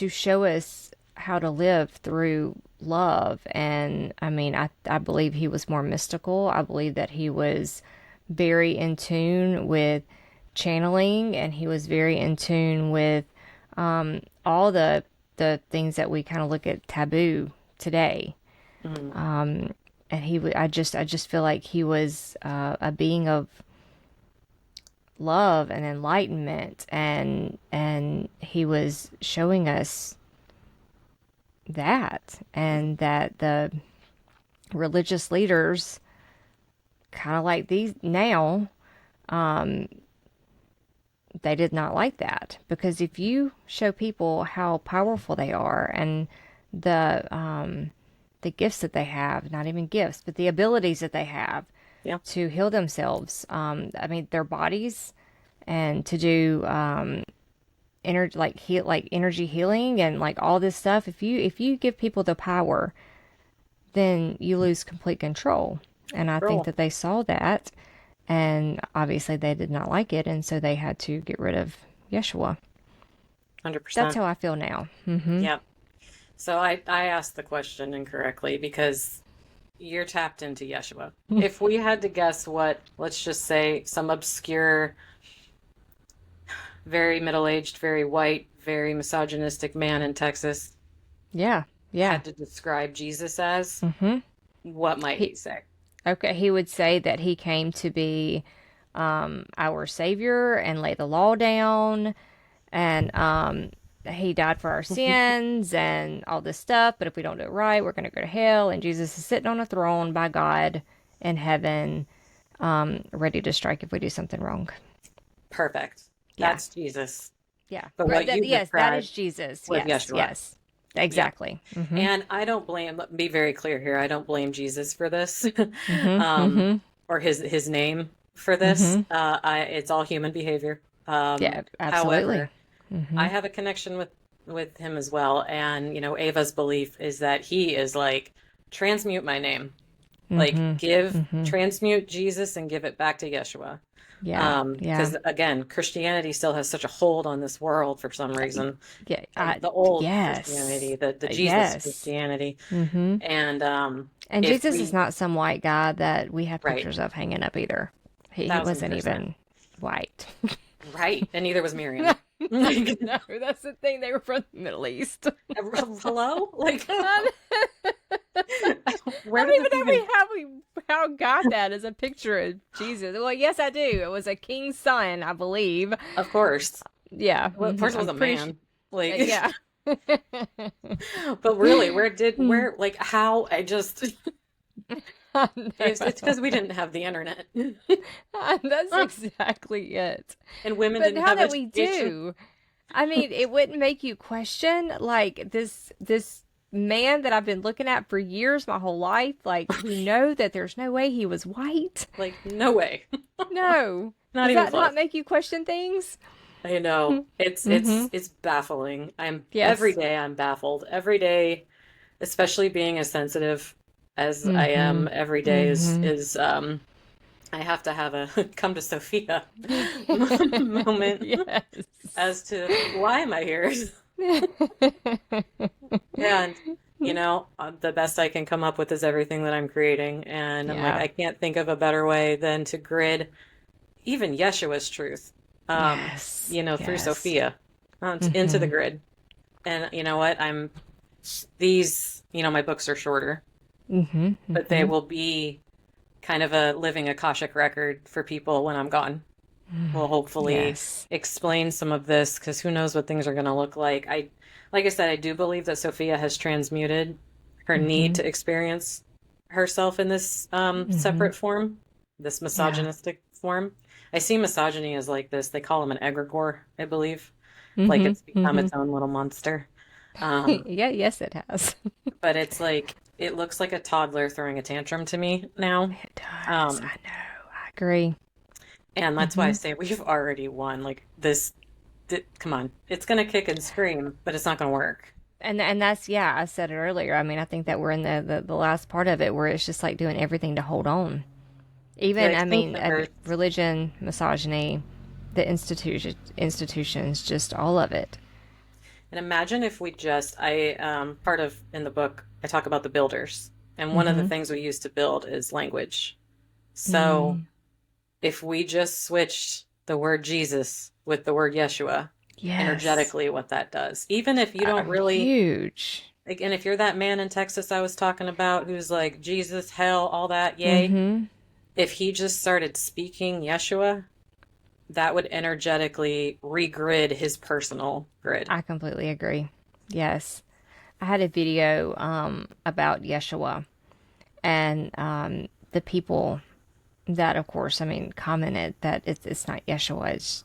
show us how to live through love. And I mean, I believe he was more mystical. I believe that he was very in tune with channeling, and he was very in tune with all the things that we kind of look at taboo today. Mm, And I just feel like he was a being of love and enlightenment, and he was showing us that, and that the religious leaders, kind of like these now, they did not like that, because if you show people how powerful they are and the gifts that they have, not even gifts, but the abilities that they have yeah, to heal themselves, I mean their bodies, and to do energy, like energy healing and like all this stuff, if you give people the power, then you lose complete control. And I think girl, that they saw that, and obviously they did not like it, and so they had to get rid of Yeshua. That's 100%. how I feel now. Mm-hmm. Yeah. So I asked the question incorrectly because you're tapped into Yeshua. If we had to guess what, let's just say some obscure very middle-aged, very white, very misogynistic man in Texas Yeah. Yeah. had to describe Jesus as, Mm-hmm. what might he He say? okay. He would say that he came to be our savior and lay the law down, and he died for our sins and all this stuff. But if we don't do it right, we're going to go to hell. And Jesus is sitting on a throne by God in heaven, ready to strike if we do something wrong. Perfect. Yeah. That's Jesus. Yeah. But Right. what you Yes, that described is Jesus. was Yes. Yeshua. Yes. Yep. Exactly. Mm-hmm. And I don't blame, let me be very clear here, I don't blame Jesus for this, Mm-hmm. um, Mm-hmm. or his name for this. Mm-hmm. It's all human behavior. Yeah. Absolutely. However, Mm-hmm. I have a connection with him as well. And, Ava's belief is that he is like, transmute my name. Like, Mm-hmm. Mm-hmm. transmute Jesus and give it back to Yeshua. Yeah. Yeah. Because again, Christianity still has such a hold on this world for some reason. Yeah. The old Yes. Christianity, the Jesus Yes. Christianity. Mm-hmm. And And if Jesus is we, not some white guy that we have right, pictures of hanging up either. He thousand wasn't percent. even white. Right. And neither was Miriam. Like, No, that's the thing. They were from the Middle East. hello? Like, I where don't did even this know even, how got that as a picture of Jesus. Well, yes, I do. It was a king's son, I believe. of course. Yeah. Well, of course it was a I'm pretty man. Like, yeah. but really, like, how, I it's know. because we didn't have the internet. That's exactly it. And women But didn't now have that we education. do, I mean, it wouldn't make you question like this man that I've been looking at for years, my whole life. Like we know that there's no way he was white. Like, no way. No. Not Does even that close. not make you question things? I know. It's Mm-hmm. it's baffling. Every Yes. day I'm baffled. Every day, especially being as sensitive as I Mm-hmm. am, every day Mm-hmm. is I have to have a come to Sophia moment Yes. as to why am I here? And the best I can come up with is everything that I'm creating, and I'm like, Yeah. I can't think of a better way than to grid even Yeshua's truth, Yes. through Yes. Sophia, into the Mm-hmm. grid. And you know what? My books are shorter, Mm-hmm. but they Mm-hmm. will be kind of a living Akashic record for people when I'm gone. We'll hopefully Yes. explain some of this because who knows what things are going to look like. Like I said, I do believe that Sophia has transmuted her need Mm-hmm. to experience herself in this Mm-hmm. separate form, this Yeah. misogynistic form. I see misogyny as like this. They call him an egregore, I believe. Like it's Mm-hmm. become Mm-hmm. its own little monster. Um, Yeah, yes, it has. but it's like it looks like a toddler throwing a tantrum to me now. It does. Um, I know. I agree. and that's why I Hmm. say we've already won. Like this, come on, it's gonna kick and scream, but it's not gonna work. And that's yeah, I said it earlier. I mean, I think that we're in the last part of it where it's just like doing everything to hold on. The Even extinction I mean Earth, religion, misogyny, the institutions, just all of it. and imagine if we just, part of in the book, I talk about the builders, and one of the Mm-hmm. things we use to build is language. So Mm. if we just switched the word Jesus with the word Yeshua, Yes. energetically, what that does, even if you don't really, Huge. like, and if you're that man in Texas I was talking about who's like, Jesus, hell, all that, yay, Mm-hmm. if he just started speaking Yeshua, that would energetically regrid his personal grid. I completely agree. Yes. I had a video about Yeshua and the people that, of course, I mean, commented that it's not Yeshua, it's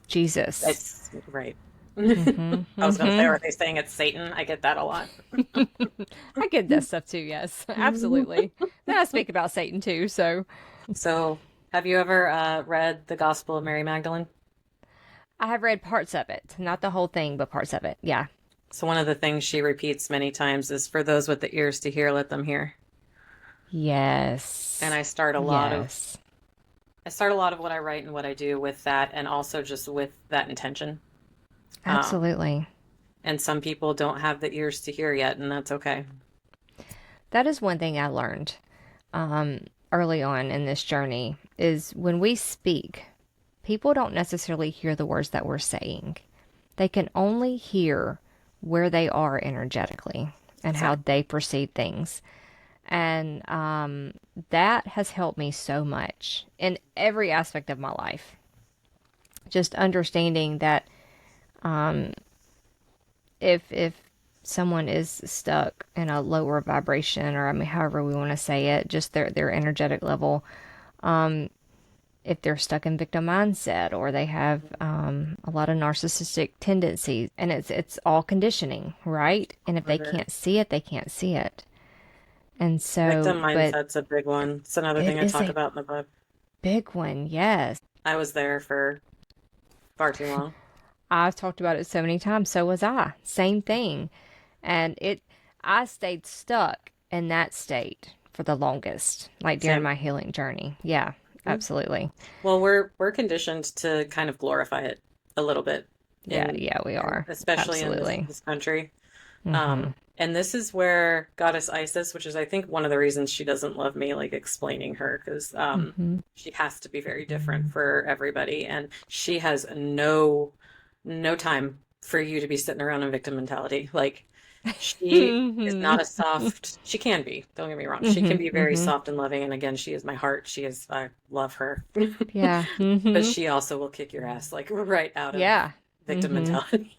Jesus. It's right. Hmm. I was going to say, Hmm. are they saying it's Satan? I get that a lot. I get that stuff too. Yes, absolutely. Then I speak about Satan too. So So, have you ever read the Gospel of Mary Magdalene? I have read parts of it, not the whole thing, but parts of it. Yeah. So, one of the things she repeats many times is, for those with the ears to hear, let them hear. And Yes. Yes. I start a lot of what I write and what I do with that, and also just with that intention. Um, Absolutely. and some people don't have the ears to hear yet, and that's okay. That is one thing I learned early on in this journey is when we speak, people don't necessarily hear the words that we're saying. They can only hear where they are energetically and how they perceive things. And that has helped me so much in every aspect of my life. Just understanding that if someone is stuck in a lower vibration, or I mean, however we want to say it, just their energetic level, if they're stuck in victim mindset, or they have a lot of narcissistic tendencies, and it's all conditioning, right? And if they can't see it, they can't see it. And so, Victim but mindset's a big one. It's another it thing I is talk a about in the book. big one, yes. I was there for far too long. I've talked about it so many times. So was I. Same thing. And I stayed stuck in that state for the longest, like during Same. my healing journey. Yeah, absolutely. Well, we're conditioned to kind of glorify it a little bit, Yeah, we are. especially Absolutely. in this country. Mm-hmm. And this is where Goddess Isis, which is I think one of the reasons she doesn't love me, like explaining her, because Mm-hmm. she has to be very different for everybody, and she has no time for you to be sitting around in victim mentality. Like, she is not a soft, she can be, don't get me wrong. She can be very Mm-hmm. soft and loving. And again, she is my heart. I love her. Yeah. But Mm-hmm. she also will kick your ass like right out of Yeah. victim Mm-hmm. mentality.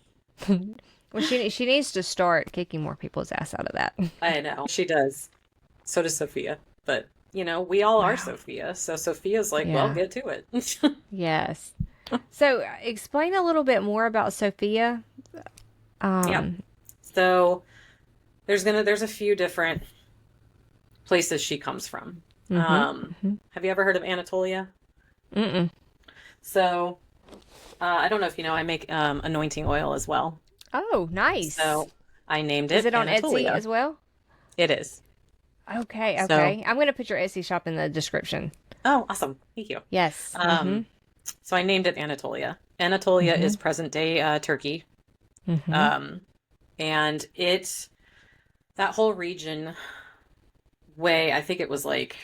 Well, she needs to start kicking more people's ass out of that. I know she does. So does Sophia. But, we all are Wow. Sophia. So Sophia's like, well, Yeah. get to it. Yes. So explain a little bit more about Sophia. Yeah. Um. So there's a few different places she comes from. Mm-hmm. Mm-hmm. Have you ever heard of Anatolia? Mm-mm. So I don't know if you know, I make anointing oil as well. Oh, nice. So I named Is it it on Etsy Anatolia. as well? It is. Okay, So, okay. I'm going to put your Etsy shop in the description. oh, awesome. Thank you. Yes. Mm-hmm. Um, so I named it Anatolia. Anatolia Mm-hmm. is present day Turkey. Mm-hmm. Um, and that whole region I think it was like,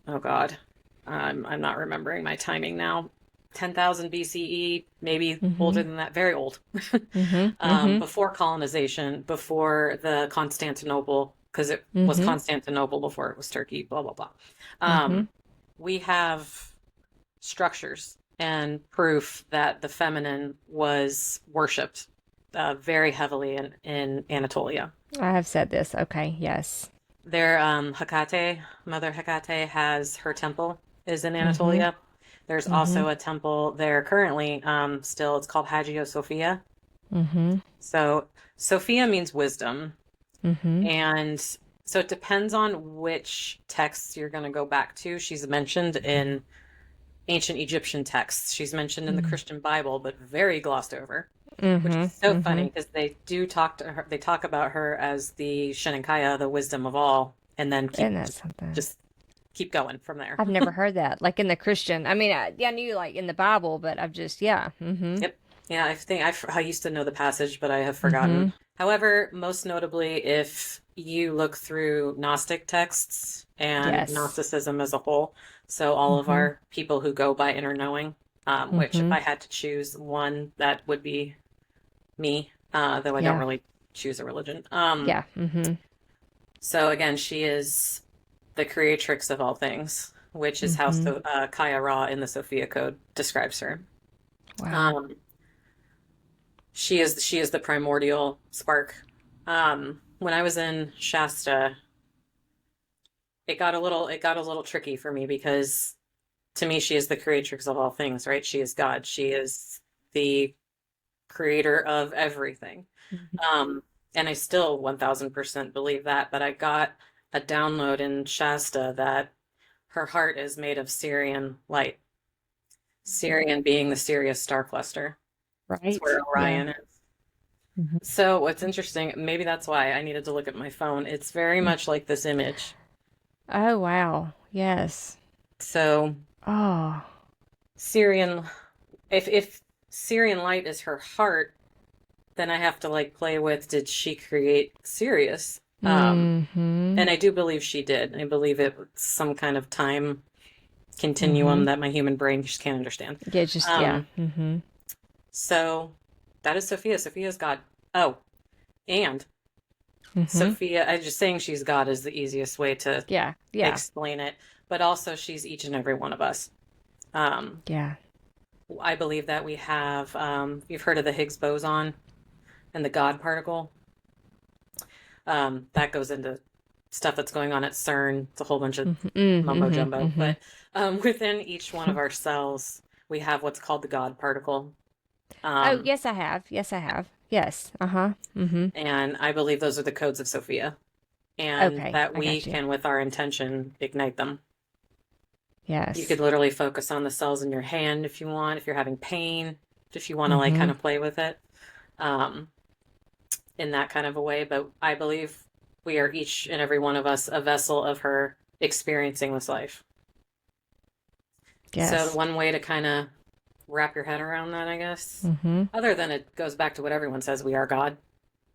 oh God, I'm not remembering my timing now. 10,000 BCE, maybe Mm-hmm. older than that, very old. Mm-hmm. Mm-hmm. Before colonization, before the Constantinople, because it was Mm-hmm. Constantinople before it was Turkey, blah, blah, blah. Mm-hmm. We have structures and proof that the feminine was worshipped very heavily in Anatolia. I have said this. Okay. Yes. Their Hecate, Mother Hecate, has her temple is in Mm-hmm. Anatolia. There's Mm-hmm. also a temple there currently, still, it's called Hagia Sophia. Mm-hmm. So Sophia means wisdom. Mm-hmm. And so it depends on which texts you're going to go back to. She's mentioned in ancient Egyptian texts. She's mentioned in the Christian Bible, but very glossed over, which Mm-hmm. is so Mm-hmm. funny because they do talk to her. They talk about her as the Shenenkaya, the wisdom of all, and then Isn't that something? just keep going from there. I've never heard that. Like in the Christian. I mean, I knew like in the Bible, but I've just, yeah. Mm-hmm. Yep. Yeah, I think I used to know the passage, but I have forgotten. Mm-hmm. However, most notably, if you look through Gnostic texts and Yes. Gnosticism as a whole, so all of Mm-hmm. our people who go by inner knowing, which if Mm-hmm. I had to choose one, that would be me, though I don't Yeah. really choose a religion. Yeah. Mm-hmm. So again, she is the creatrix of all things, which is how Mm-hmm. Kaya Ra in the Sophia Code describes her. Wow. Um, she is the primordial spark. When I was in Shasta, it got a little tricky for me because to me she is the creatrix of all things, right? She is God. She is the creator of everything. And I still 1000% believe that, but I got a download in Shasta that her heart is made of Syrian light. Syrian being the Sirius star cluster. It's Right. where Yeah. Orion is. Mm-hmm. So what's interesting, maybe that's why I needed to look at my phone. It's very much like this image. Oh, wow. Yes. So Oh. Syrian, if Syrian light is her heart, then I have to like play with, did she create Sirius? Mm-hmm. And I do believe she did. I believe it was some kind of time continuum that my human brain just can't understand. Yeah, just, yeah. So that is Sophia. Sophia is God. Oh, and Mm-hmm. Sophia, I'm just saying she's God is the easiest way to Yeah. explain it, but also she's each and every one of us. Yeah. I believe that we have, you've heard of the Higgs boson and the God particle. That goes into stuff that's going on at CERN. It's a whole bunch of mumbo jumbo. But within each one of our cells, we have what's called the God particle. Oh, yes, I have. Yes, I have. Yes. And I believe those are the codes of Sophia. And Okay, that I we got you. can, with our intention, ignite them. You could Yes. literally focus on the cells in your hand if you want, if you're having pain, if you want to like kind of play with it in that kind of a way. But I believe we are each and every one of us a vessel of her experiencing this life. Yes. So one way to kind of wrap your head around that, I guess, other than it goes back to what everyone says, we are God.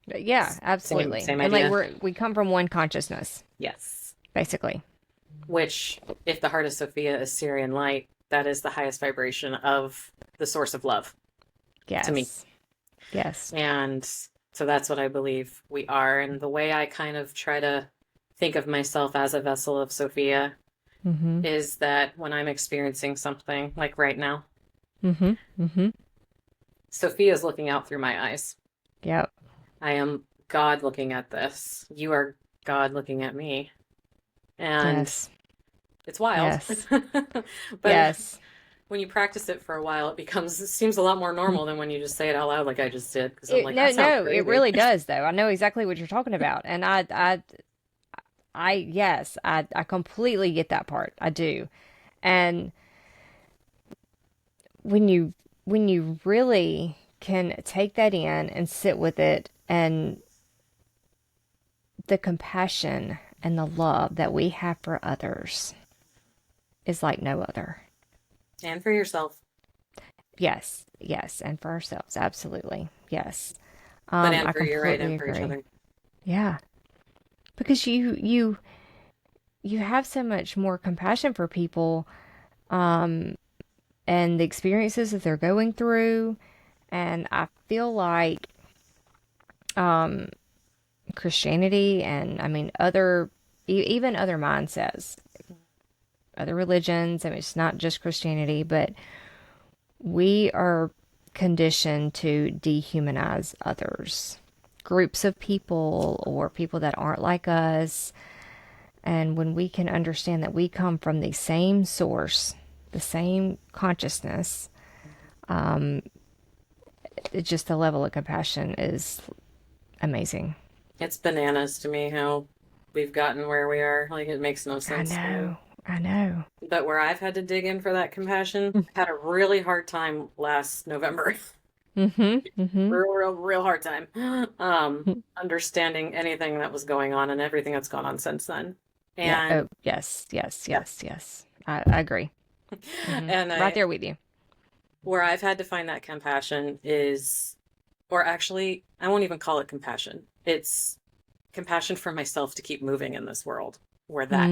Yeah, absolutely. Same And idea. like we come from one consciousness, Yes. basically. Which, if the heart of Sophia is Syrian light, that is the highest vibration of the source of love. Yes. To me. Yes. And so that's what I believe we are. And the way I kind of try to think of myself as a vessel of Sophia is that when I'm experiencing something like right now, Sophia is looking out through my eyes. Yep. I am God looking at this. You are God looking at me. And Yes. it's wild. Yes. But Yes. when you practice it for a while, it seems a lot more normal than when you just say it out loud like I just did. Because I'm like, that sounds crazy. It really does, though. I know exactly what you're talking about, and yes, I completely get that part. I do, and when you really can take that in and sit with it, and the compassion and the love that we have for others is like no other. And for yourself. Yes, yes, and for ourselves, absolutely, yes. But and I for you're right, completely and for each agree. other. Yeah, because you have so much more compassion for people, and the experiences that they're going through, and I feel like Christianity and I mean other even other mindsets, other religions. I mean, it's not just Christianity, but we are conditioned to dehumanize others, groups of people, or people that aren't like us. And when we can understand that we come from the same source, the same consciousness, it's just the level of compassion is amazing. It's bananas to me how we've gotten where we are. Like, it makes no I sense to me. know. I know. But where I've had to dig in for that compassion, I had a really hard time last November. Real hard time. Understanding anything that was going on and everything that's gone on since then. Yeah. And Oh, yes. I agree. and Right there with you. where I've had to find that compassion is, or actually, I won't even call it compassion. It's compassion for myself to keep moving in this world where that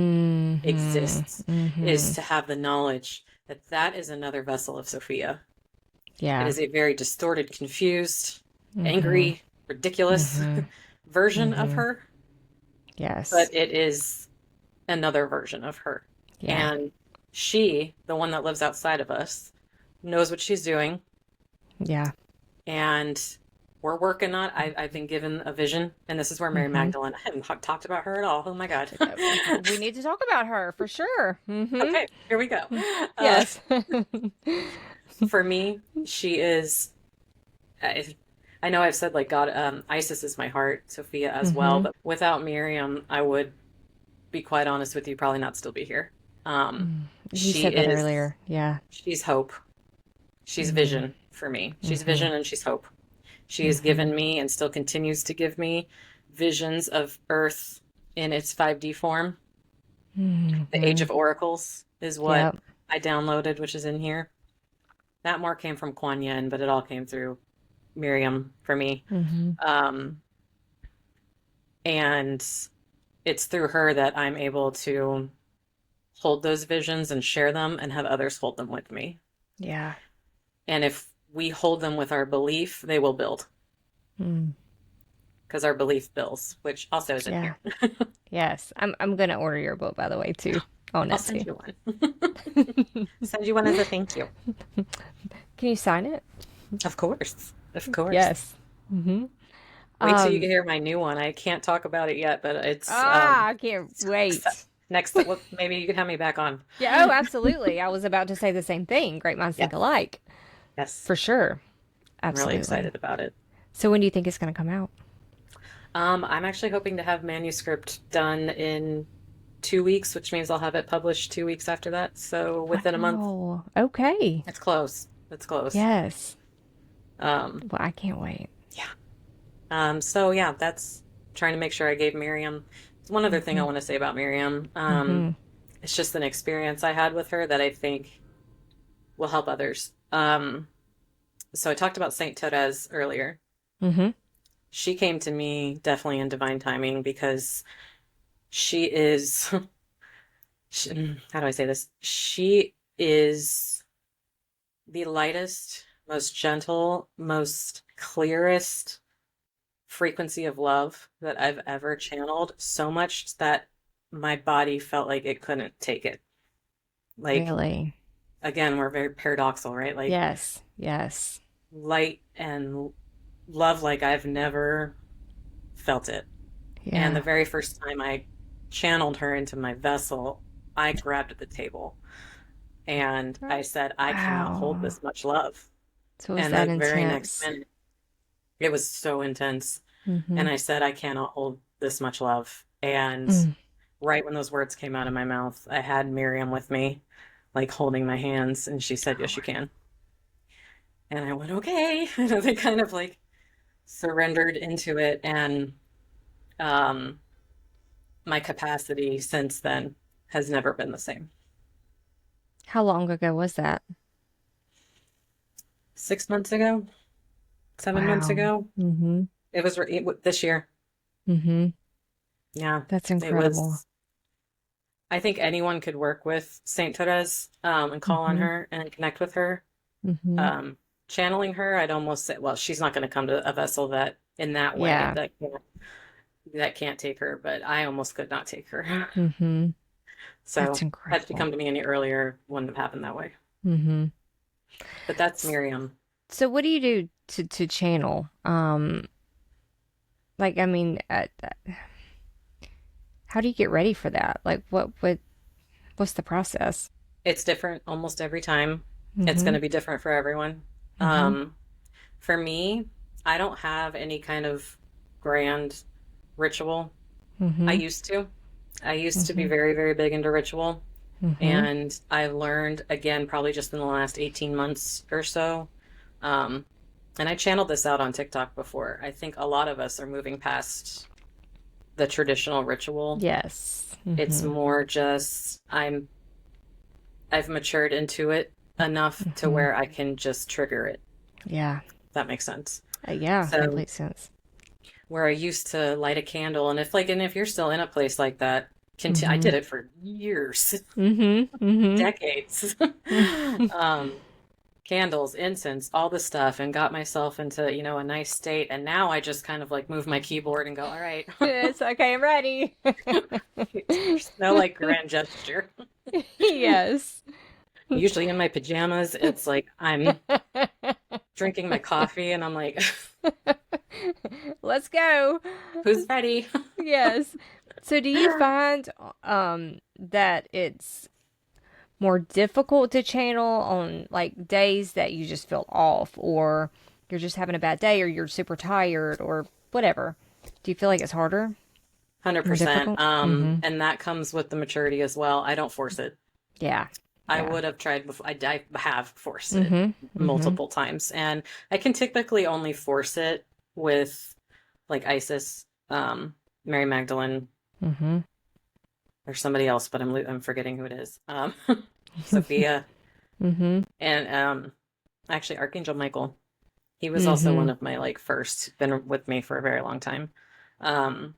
exists, is to have the knowledge that that is another vessel of Sophia. Yeah. It is a very distorted, confused, angry, ridiculous version of her. Yes. But it is another version of her. Yeah. And she, the one that lives outside of us, knows what she's doing. Yeah. And we're working on, I've been given a vision, and this is where Mary Magdalene, I haven't talked about her at all. Oh my God. We need to talk about her for sure. Okay, here we go. Yes. For me, she is, I know I've said like God, Isis is my heart, Sophia as well, but without Miriam, I would be quite honest with you, probably not still be here. You said that earlier. Yeah. She's hope. She's vision for me. She's vision and she's hope. She has given me and still continues to give me visions of Earth in its 5D form. The Age of Oracles is what I downloaded, which is in here. That more came from Kuan Yin, but it all came through Miriam for me. And it's through her that I'm able to hold those visions and share them and have others hold them with me. Yeah. And if we hold them with our belief, they will build. Mm. Because our belief builds, which also is in Yeah. here. Yes. I'm gonna order your book, by the way, too. On I'll Etsy. send you one. Send you one as a thank you. Can you sign it? Of course. Of course. Yes. Mm-hmm. Wait till you hear my new one. I can't talk about it yet, but it's I can't wait. next well, maybe you can have me back on. Yeah, oh, absolutely. I was about to say the same thing. Great minds think Yes. alike. Yes. For sure. I'm really Absolutely. excited about it. So when do you think it's going to come out? I'm actually hoping to have manuscript done in 2 weeks, which means I'll have it published 2 weeks after that. So within a month. Oh, okay. It's close. It's close. Yes. Um, Well, I can't wait. so yeah, that's trying to make sure I gave Miriam. One other thing I want to say about Miriam. It's just an experience I had with her that I think will help others. So I talked about Saint Therese earlier. Mm-hmm. She came to me definitely in divine timing because she is, how do I say this? She is the lightest, most gentle, most clearest frequency of love that I've ever channeled, so much that my body felt like it couldn't take it. Like, Really? again, we're very paradoxical, right? Like, Yes. Yes. light and love like I've never felt it. Yeah. And the very first time I channeled her into my vessel, I grabbed at the table and I said, I cannot hold Wow. this much love. So was And that the very next intense? minute, it was so intense. Mm-hmm. And I said, I cannot hold this much love. And Mm. right when those words came out of my mouth, I had Miriam with me, like holding my hands. And she said, yes, you can. And I went, okay. And they kind of like surrendered into it. And my capacity since then has never been the same. How long ago was that? 6 months ago, 7 months Wow. ago, Mm-hmm. it was this year. Mm-hmm. Yeah, That's it incredible. was. I think anyone could work with Saint Therese and call on Mm-hmm. her and connect with her. Mm-hmm. Channeling her, I'd almost say, well, she's not going to come to a vessel that in that way Yeah. that can't take her, but I almost could not take her. Mm-hmm. So That's had she incredible. come to me any earlier, wouldn't have happened that way. Mm-hmm. But that's Miriam. So what do you do to channel? Like, I mean, how do you get ready for that? Like, what's the process? It's different almost every time. It's Mm-hmm. going to be different for everyone. Mm-hmm. For me, I don't have any kind of grand ritual. Mm-hmm. I used to. I used to be Mm-hmm. very, very big into ritual. Mm-hmm. And I learned, again, probably just in the last 18 months or so. And I channeled this out on TikTok before. I think a lot of us are moving past the traditional ritual. Yes. It's Mm-hmm. more just I've matured into it enough to Mm-hmm. where I can just trigger it. Yeah. If that makes sense. Yeah, So that makes sense. where I used to light a candle, and if you're still in a place like that, I Mm-hmm. did it for years, Mm-hmm. Mm-hmm. decades. Candles, incense, all the stuff, and got myself into, a nice state. And now I just kind of like move my keyboard and go, all right, It's okay, I'm ready. there's no like grand gesture. Yes. Usually in my pajamas, it's like I'm drinking my coffee and I'm like, Let's go. who's ready? Yes. So do you find that it's more difficult to channel on like days that you just feel off, or you're just having a bad day, or you're super tired, or whatever? Do you feel like it's harder? More 100%. difficult? Mm-hmm. And that comes with the maturity as well. I don't force it. Yeah. I Yeah. would have tried before. I have forced it Mm-hmm. Mm-hmm. multiple times, and I can typically only force it with like Isis, Mary Magdalene. Mm-hmm. There's somebody else, but I'm forgetting who it is. Sophia, Mm-hmm. and actually Archangel Michael. He was also one Mm-hmm. of my like first, been with me for a very long time. And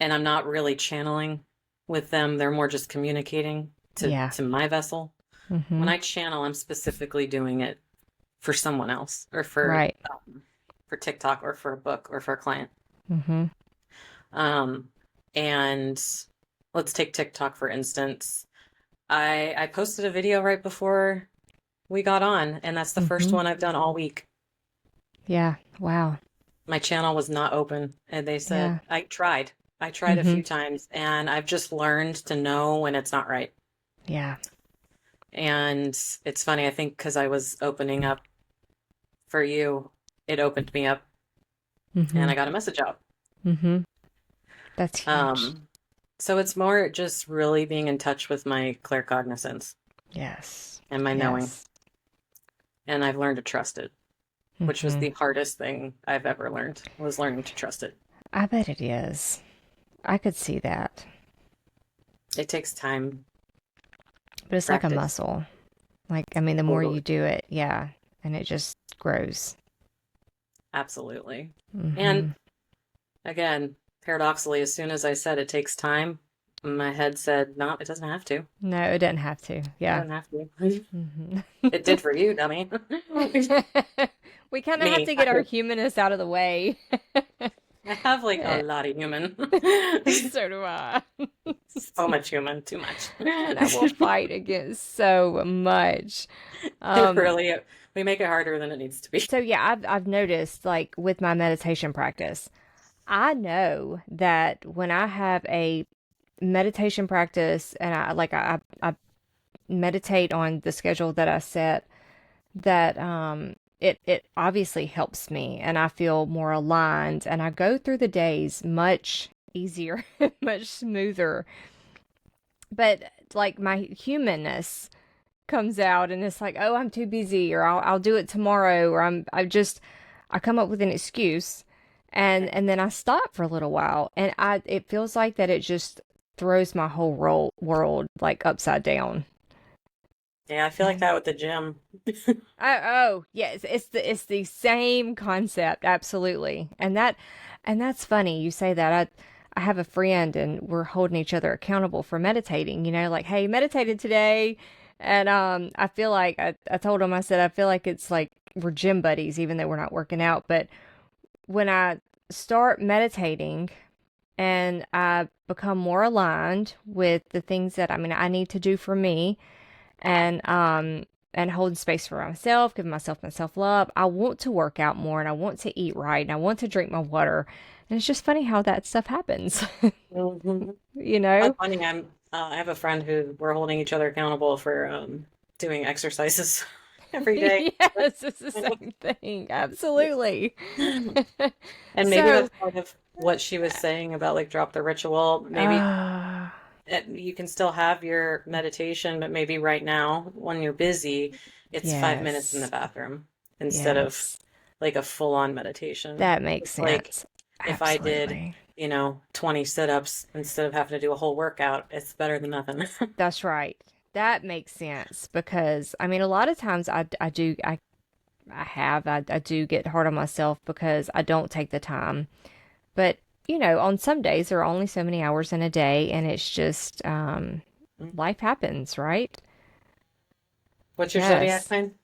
I'm not really channeling with them, they're more just communicating to my vessel. When I channel, I'm specifically doing it for someone else, or for TikTok, or for a book, or for a client. And let's take TikTok, for instance. I posted a video right before we got on, and that's the first one I've done all week. Yeah. Wow. My channel was not open, and they said, I tried a few times, and I've just learned to know when it's not right. Yeah. And it's funny, I think because I was opening up for you, it opened me up, and I got a message out. That's huge. So it's more just really being in touch with my claircognizance. Yes. And my knowing. And I've learned to trust it, which was the hardest thing I've ever learned, was learning to trust it. I bet it is. I could see that. It takes time. But it's like a muscle. Like, I mean, the more you do it, and it just grows. Absolutely. And again, paradoxically, as soon as I said it takes time, my head said, no, it doesn't have to. No, it doesn't have to. Yeah. It doesn't have to. It did for you, dummy. We kind of have to get our humanness out of the way. I have like a lot of human. So do I. So much human, too much. And I will fight against so much. Really, we make it harder than it needs to be. So yeah, I've noticed, like with my meditation practice, I know that when I have a meditation practice and I meditate on the schedule that I set, that it obviously helps me, and I feel more aligned, and I go through the days much easier, much smoother. But like my humanness comes out, and it's like, oh, I'm too busy, or I'll do it tomorrow, or I come up with an excuse, and then I stop for a little while, and it feels like that it just throws my whole world like upside down. Yeah, I feel like that with the gym. Oh, yes, it's the same concept, absolutely. And that's funny you say that. I have a friend, and we're holding each other accountable for meditating, like, hey, meditated today. And I feel like I told him, I said, I feel like it's like we're gym buddies, even though we're not working out. But when I start meditating and I become more aligned with the things that I need to do for me, and holding space for myself, giving myself love, I want to work out more, and I want to eat right, and I want to drink my water. And it's just funny how that stuff happens. That's funny. I have a friend who we're holding each other accountable for doing exercises every day. Yes, it's the same thing. Absolutely. And maybe that's part of what she was saying about like drop the ritual. Maybe you can still have your meditation, but maybe right now when you're busy, it's 5 minutes in the bathroom instead of like a full-on meditation. That makes sense. Like if I did, 20 sit-ups instead of having to do a whole workout, it's better than nothing. That's right. That makes sense, because a lot of times I do get hard on myself because I don't take the time. But on some days there are only so many hours in a day, and it's just life happens, right? What's your zodiac sign?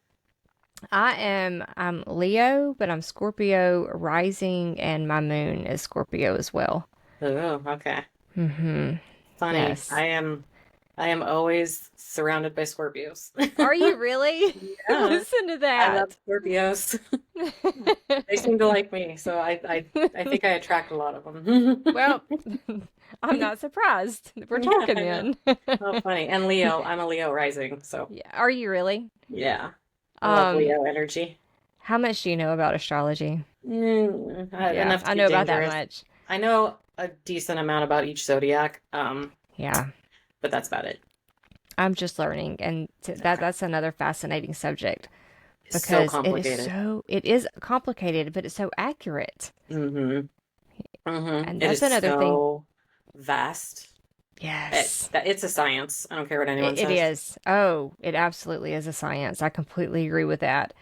I'm Leo, but I'm Scorpio rising, and my moon is Scorpio as well. Oh, okay. Mm-hmm. Funny. Yes. I am always surrounded by Scorpios. Are you really? Yeah. Listen to that. I love Scorpios. They seem to like me, so I think I attract a lot of them. Well, I'm not surprised. We're talking then. Oh, funny. And Leo, I'm a Leo rising, so. Yeah. Are you really? Yeah. I love Leo energy. How much do you know about astrology? Enough to I be know about dangerous. that much. I know a decent amount about each zodiac. Yeah. But that's about it. I'm just learning, and that's another fascinating subject, because so complicated. it is complicated, but it's so accurate. Mm-hmm. Mm-hmm. And that's another thing. Vast. Yes. It's a science. I don't care what anyone says. It is. Oh, it absolutely is a science. I completely agree with that.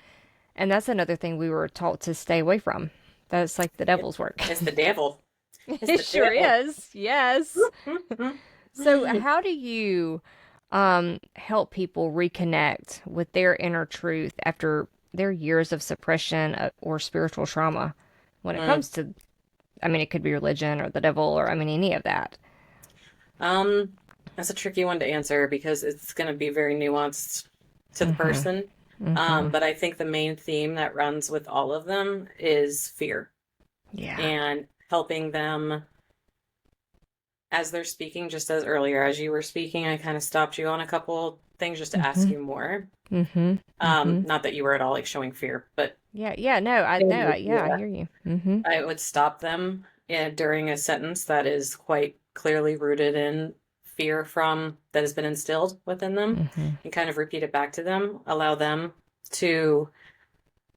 And that's another thing we were taught to stay away from. That's like the devil's work. It's the devil. It sure is. Yes. So how do you help people reconnect with their inner truth after their years of suppression or spiritual trauma when it Mm. comes to, I mean, it could be religion or the devil or, I mean, any of that. Um, that's a tricky one to answer because it's going to be very nuanced to the Mm-hmm. person. Mm-hmm. But I think the main theme that runs with all of them is fear Yeah. and helping them as they're speaking, just as earlier as you were speaking, I kind of stopped you on a couple things just to ask Mm-hmm. you more. Mm-hmm. Mm-hmm. Not that you were at all like showing fear, but Yeah. Yeah. No, I know. Yeah, I yeah, hear you. Mm-hmm. I would stop them during a sentence that is quite clearly rooted in fear from that has been instilled within them Mm-hmm. and kind of repeat it back to them, allow them to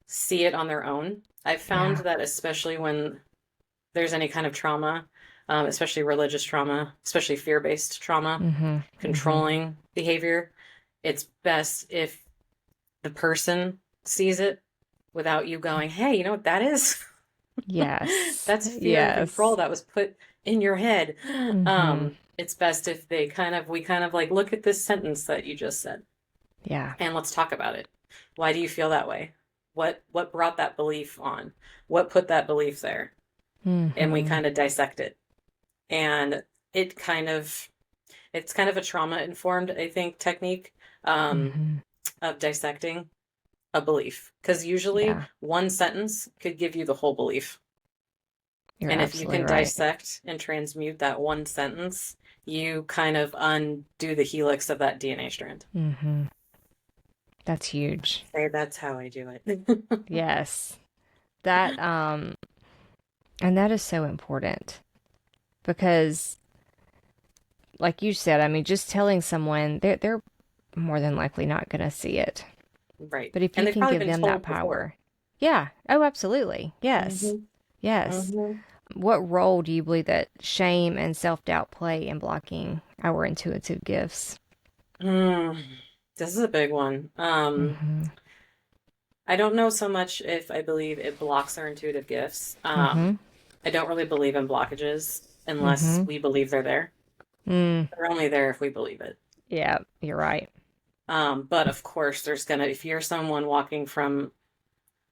see it on their own. I've found Yeah. that especially when there's any kind of trauma, especially religious trauma, especially fear-based trauma, Mm-hmm. Mm-hmm. controlling behavior, it's best if the person sees it without you going, hey, you know what that is? Yes. That's fear and control Yes. that was put in your head. Mm-hmm. It's best if we kind of like look at this sentence that you just said Yeah. and let's talk about it. Why do you feel that way? What brought that belief on? What put that belief there? And we Mm-hmm. kind of dissect it. And it kind of it's kind of a trauma informed, I think, technique Mm-hmm. of dissecting a belief because usually Yeah. one sentence could give you the whole belief. You're And if you absolutely can right. dissect and transmute that one sentence, you kind of undo the helix of that DNA strand. Mm-hmm. That's huge. Say that's how I do it. Yes. That and that is so important because like you said, I mean just telling someone they're more than likely not going to see it. Right. But if And you they've can probably give been them that told before. power. Yeah. Oh, absolutely. Yes. Hmm. Yes. Hmm. What role do you believe that shame and self-doubt play in blocking our intuitive gifts? Mm, this is a big one. Mm-hmm. I don't know so much if I believe it blocks our intuitive gifts. Mm-hmm. I don't really believe in blockages unless Mm-hmm. we believe they're there. Mm. They're only there if we believe it. Yeah, you're right. But of course, if you're someone walking from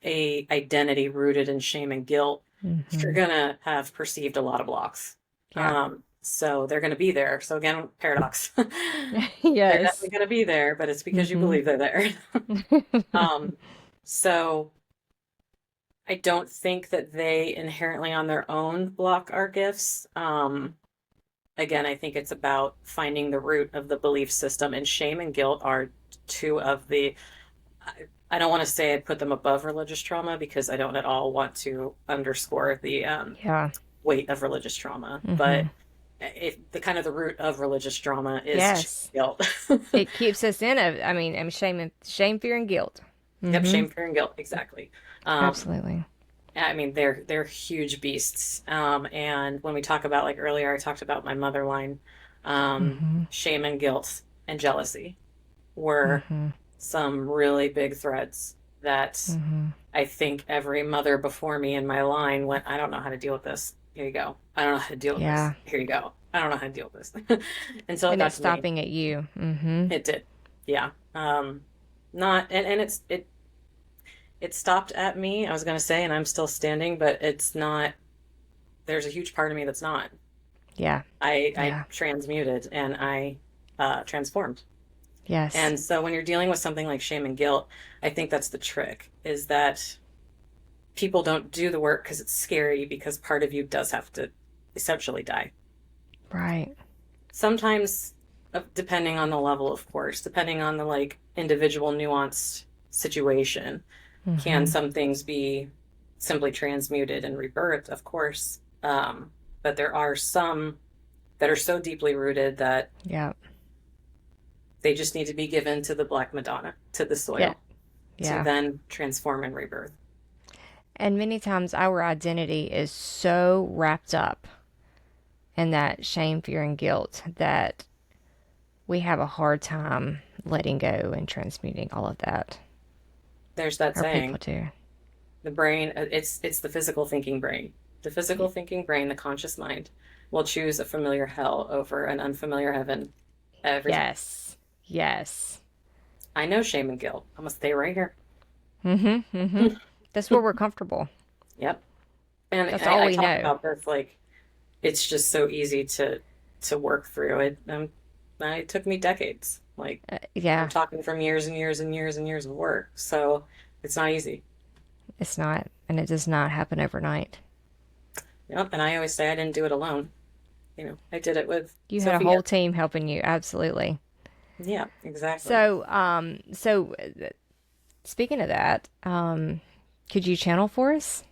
a identity rooted in shame and guilt, you're Mm-hmm. gonna have perceived a lot of blocks. Yeah. So they're gonna be there. So again, paradox. They're Yes. definitely gonna be there, but it's because you Mm-hmm. believe they're there. Um, so I don't think that they inherently on their own block our gifts. Again, I think it's about finding the root of the belief system, and shame and guilt are two of the. I don't want to say I'd put them above religious trauma because I don't at all want to underscore the Yeah. weight of religious trauma, Mm-hmm. but the kind of the root of religious trauma is Yes. guilt. It keeps us in a, I mean, shame and shame, fear, and guilt. Yep, Mm-hmm. shame, fear, and guilt, exactly. Um, Absolutely. I mean, they're huge beasts. And when we talk about like earlier, I talked about my mother line. Mm-hmm. Shame and guilt and jealousy were Mm-hmm. some really big threads that Mm-hmm. I think every mother before me in my line went, I don't know how to deal with this. Here you go. I don't know how to deal with this. Yeah. Here you go. I don't know how to deal with this. Until it And got it's to me. stopping at you. Mm-hmm. It did. Yeah. Not and it stopped at me, I was gonna say, and I'm still standing, but it's not there's a huge part of me that's not. Yeah. I Yeah. transmuted and I transformed. Yes. And so when you're dealing with something like shame and guilt, I think that's the trick is that people don't do the work because it's scary because part of you does have to essentially die. Right. Sometimes, depending on the level, of course, depending on the like individual nuanced situation, can Mm-hmm. some things be simply transmuted and rebirthed, of course. But there are some that are so deeply rooted that Yeah. they just need to be given to the Black Madonna, to the Yeah. soil, to Yeah. then transform and rebirth. And many times our identity is so wrapped up in that shame, fear, and guilt that we have a hard time letting go and transmuting all of that. There's that Our people saying, do. the brain, it's the physical thinking brain. The physical thinking brain, the conscious mind, will choose a familiar hell over an unfamiliar heaven every time. Yes. Yes. I know shame and guilt. I'm gonna stay right here. Mm-hmm. Mm-hmm. That's where we're comfortable. Yep. And That's all I we talk know. about this like it's just so easy to work through it. It took me decades. Like we're Yeah, talking from years and years and years and years of work. So it's not easy. it's not, and it does not happen overnight. Yep. And I always say I didn't do it alone. I did it with You had a Sophia. whole team helping you. Absolutely. Yeah, exactly. So speaking of that, could you channel for us?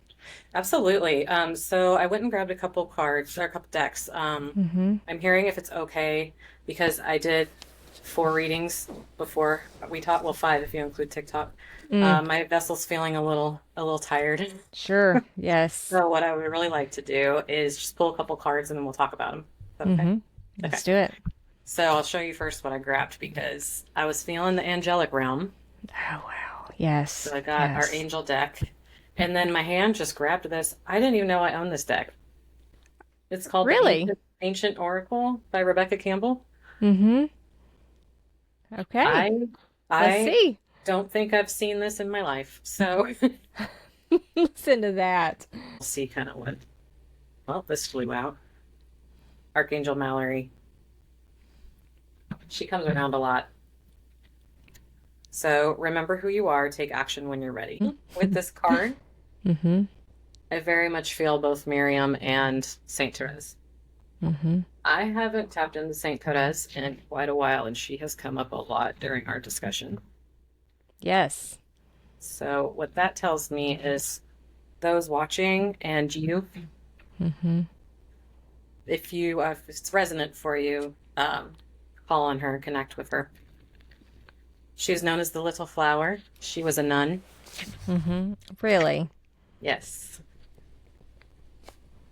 Absolutely. So I went and grabbed a couple cards or a couple decks. Mm-hmm. I'm hearing if it's okay because I did 4 readings before we taught. Well, 5 if you include TikTok. Mm, My vessel's feeling a little tired. sure. Yes. So what I would really like to do is just pull a couple cards and then we'll talk about them. Okay. Mm-hmm. Okay. Let's do it. So I'll show you first what I grabbed because I was feeling the angelic realm. Oh wow. Yes. So I got our Yes. angel deck. And then my hand just grabbed this. I didn't even know I owned this deck. It's called the Really? Ancient Oracle by Rebecca Campbell. Mm-hmm. Okay. I Let's I see. don't think I've seen this in my life. So Listen to that. we'll see kind of what. Well, this flew out. Archangel Mallory. She comes around a lot. So remember who you are, take action when you're ready. With this card, Mm-hmm. I very much feel both Miriam and Saint Therese. Mm-hmm. I haven't tapped into Saint Therese in quite a while, and she has come up a lot during our discussion. Yes. So what that tells me is those watching and you, Mm-hmm. if it's resonant for you, call on her, connect with her. She was known as the Little Flower. She was a nun. Mm-hmm. Really? Yes.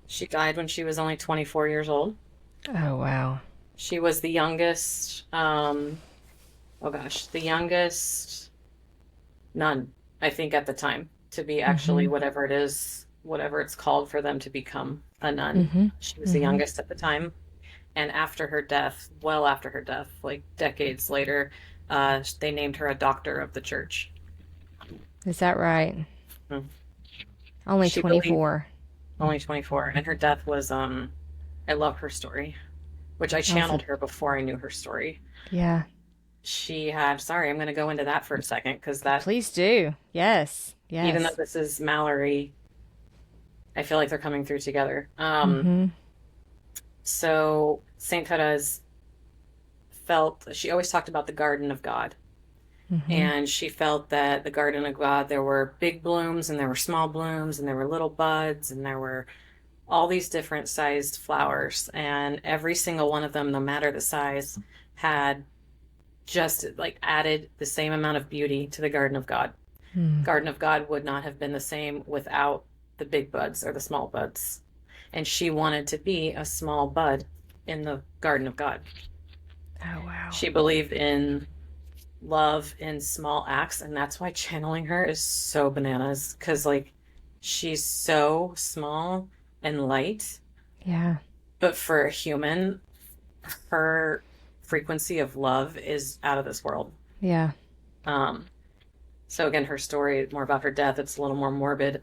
She died when she was only 24 years old. Oh wow. She was the youngest, the youngest nun, I think, at the time to be actually Mm-hmm. whatever it is, whatever it's called for them to become a nun. Mm-hmm. She was the Mm-hmm. youngest at the time. And after her death, well after her death, like decades later, they named her a doctor of the church. Is that right? Hmm. Only She believed 24. only 24, and her death was, I love her story, which I channeled Awesome. her before I knew her story. Yeah. She had, sorry, I'm going to go into that for a second because that, Please do. Yes. even though Yes. this is Mallory, I feel like they're coming through together. Mm-hmm. So Saint Therese she always talked about the Garden of God. Mm-hmm. And she felt that the Garden of God, there were big blooms and there were small blooms and there were little buds and there were all these different sized flowers. And every single one of them, no matter the size, had just like added the same amount of beauty to the Garden of God. Mm. Garden of God would not have been the same without the big buds or the small buds. And she wanted to be a small bud in the Garden of God. Oh wow. She believed in love in small acts, and that's why channeling her is so bananas because like she's so small and light, Yeah. but for a human, her frequency of love is out of this world. Yeah. Um, so again, her story, more about her death, it's a little more morbid.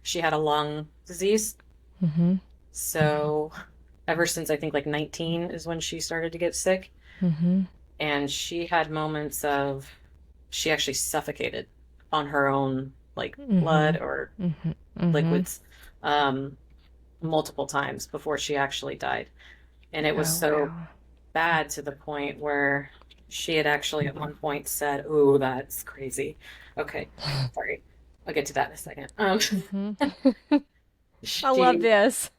She had a lung disease. Mm-hmm. So ever since I think like 19 is when she started to get sick. Mm-hmm. And she had moments of she actually suffocated on her own like Mm-hmm. blood or Mm-hmm. Mm-hmm. liquids multiple times before she actually died. And it was Oh so wow. bad to the point where she had actually at one point said, "Ooh, that's crazy." Okay, sorry. I'll get to that in a second. Mm-hmm. I love She this.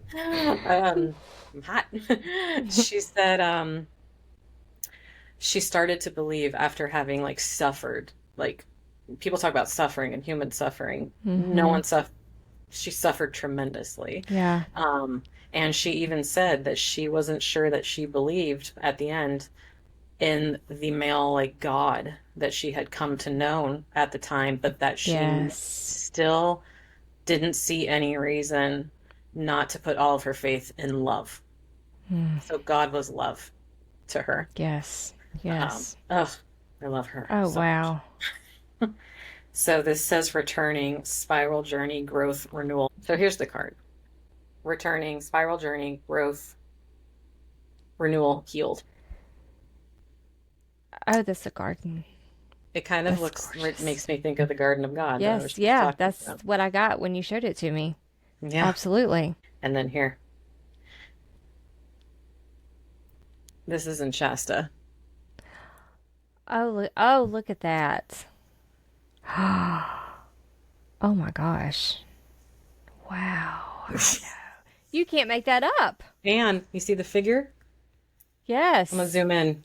I'm hot. She said she started to believe after having like suffered, like people talk about suffering and human suffering. No Mm-hmm. one suffered. She suffered tremendously. Yeah. Um, and she even said that she wasn't sure that she believed at the end in the male like God that she had come to know at the time, but that she Yes. still didn't see any reason not to put all of her faith in love. So God was love to her. Yes. Yes. Ugh, I love her. Oh, So wow. So this says returning, spiral journey, growth, renewal. So here's the card. Returning, spiral journey, growth, renewal, healed. Oh, that's a garden. It kind of makes me think of the Garden of God. Yes, yeah, that's what I got when you showed it to me. Yeah. Absolutely. And then here. This is in Shasta. Oh, look at that. Oh my gosh. Wow. I know. You can't make that up. And you see the figure? Yes. I'm going to zoom in.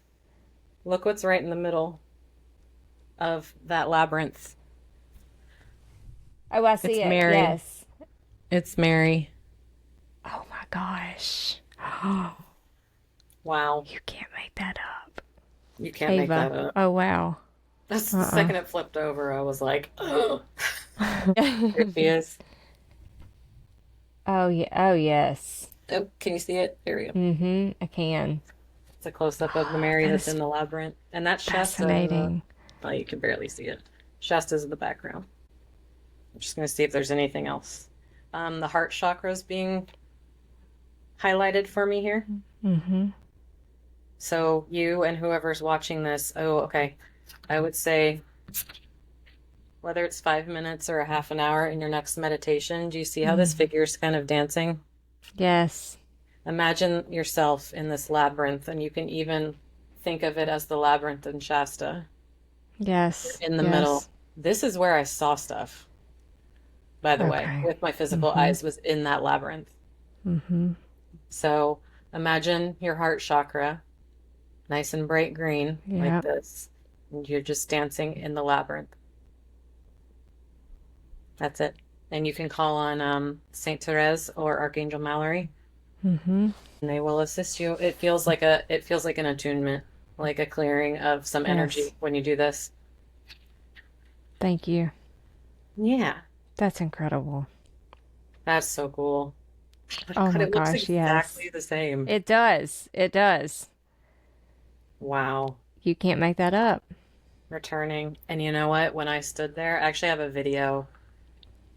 Look what's right in the middle of that labyrinth. Oh, I see It's it. Mary. Yes. It's Mary. Oh my gosh. Wow. You can't make that up. You can't make that up. Oh, wow. That's the second it flipped over, I was like, oh. There she is. Oh, yeah. Oh, yes. Oh, can you see it? There we go. Mm-hmm. I can. It's a close-up of the Mary that's in the labyrinth. And that's Shasta. Fascinating. Well, you can barely see it. Shasta's in the background. I'm just going to see if there's anything else. The heart chakras being highlighted for me here. Mm-hmm. So you and whoever's watching this, okay. I would say whether it's 5 minutes or a half an hour in your next meditation, do you see how this figure's kind of dancing? Yes. Imagine yourself in this labyrinth, and you can even think of it as the labyrinth in Shasta. Yes. In the middle. This is where I saw stuff, by the way, with my physical eyes, was in that labyrinth. Mm-hmm. So imagine your heart chakra, nice and bright green, like this. And you're just dancing in the labyrinth. That's it. And you can call on Saint Therese or Archangel Mallory. Mm-hmm. And they will assist you. It feels like an attunement, like a clearing of some energy when you do this. Thank you. Yeah. That's incredible. That's so cool. Oh my it looks gosh, exactly the same. It does. It does. Wow. You can't make that up. Returning. And you know what? When I stood there, I actually have a video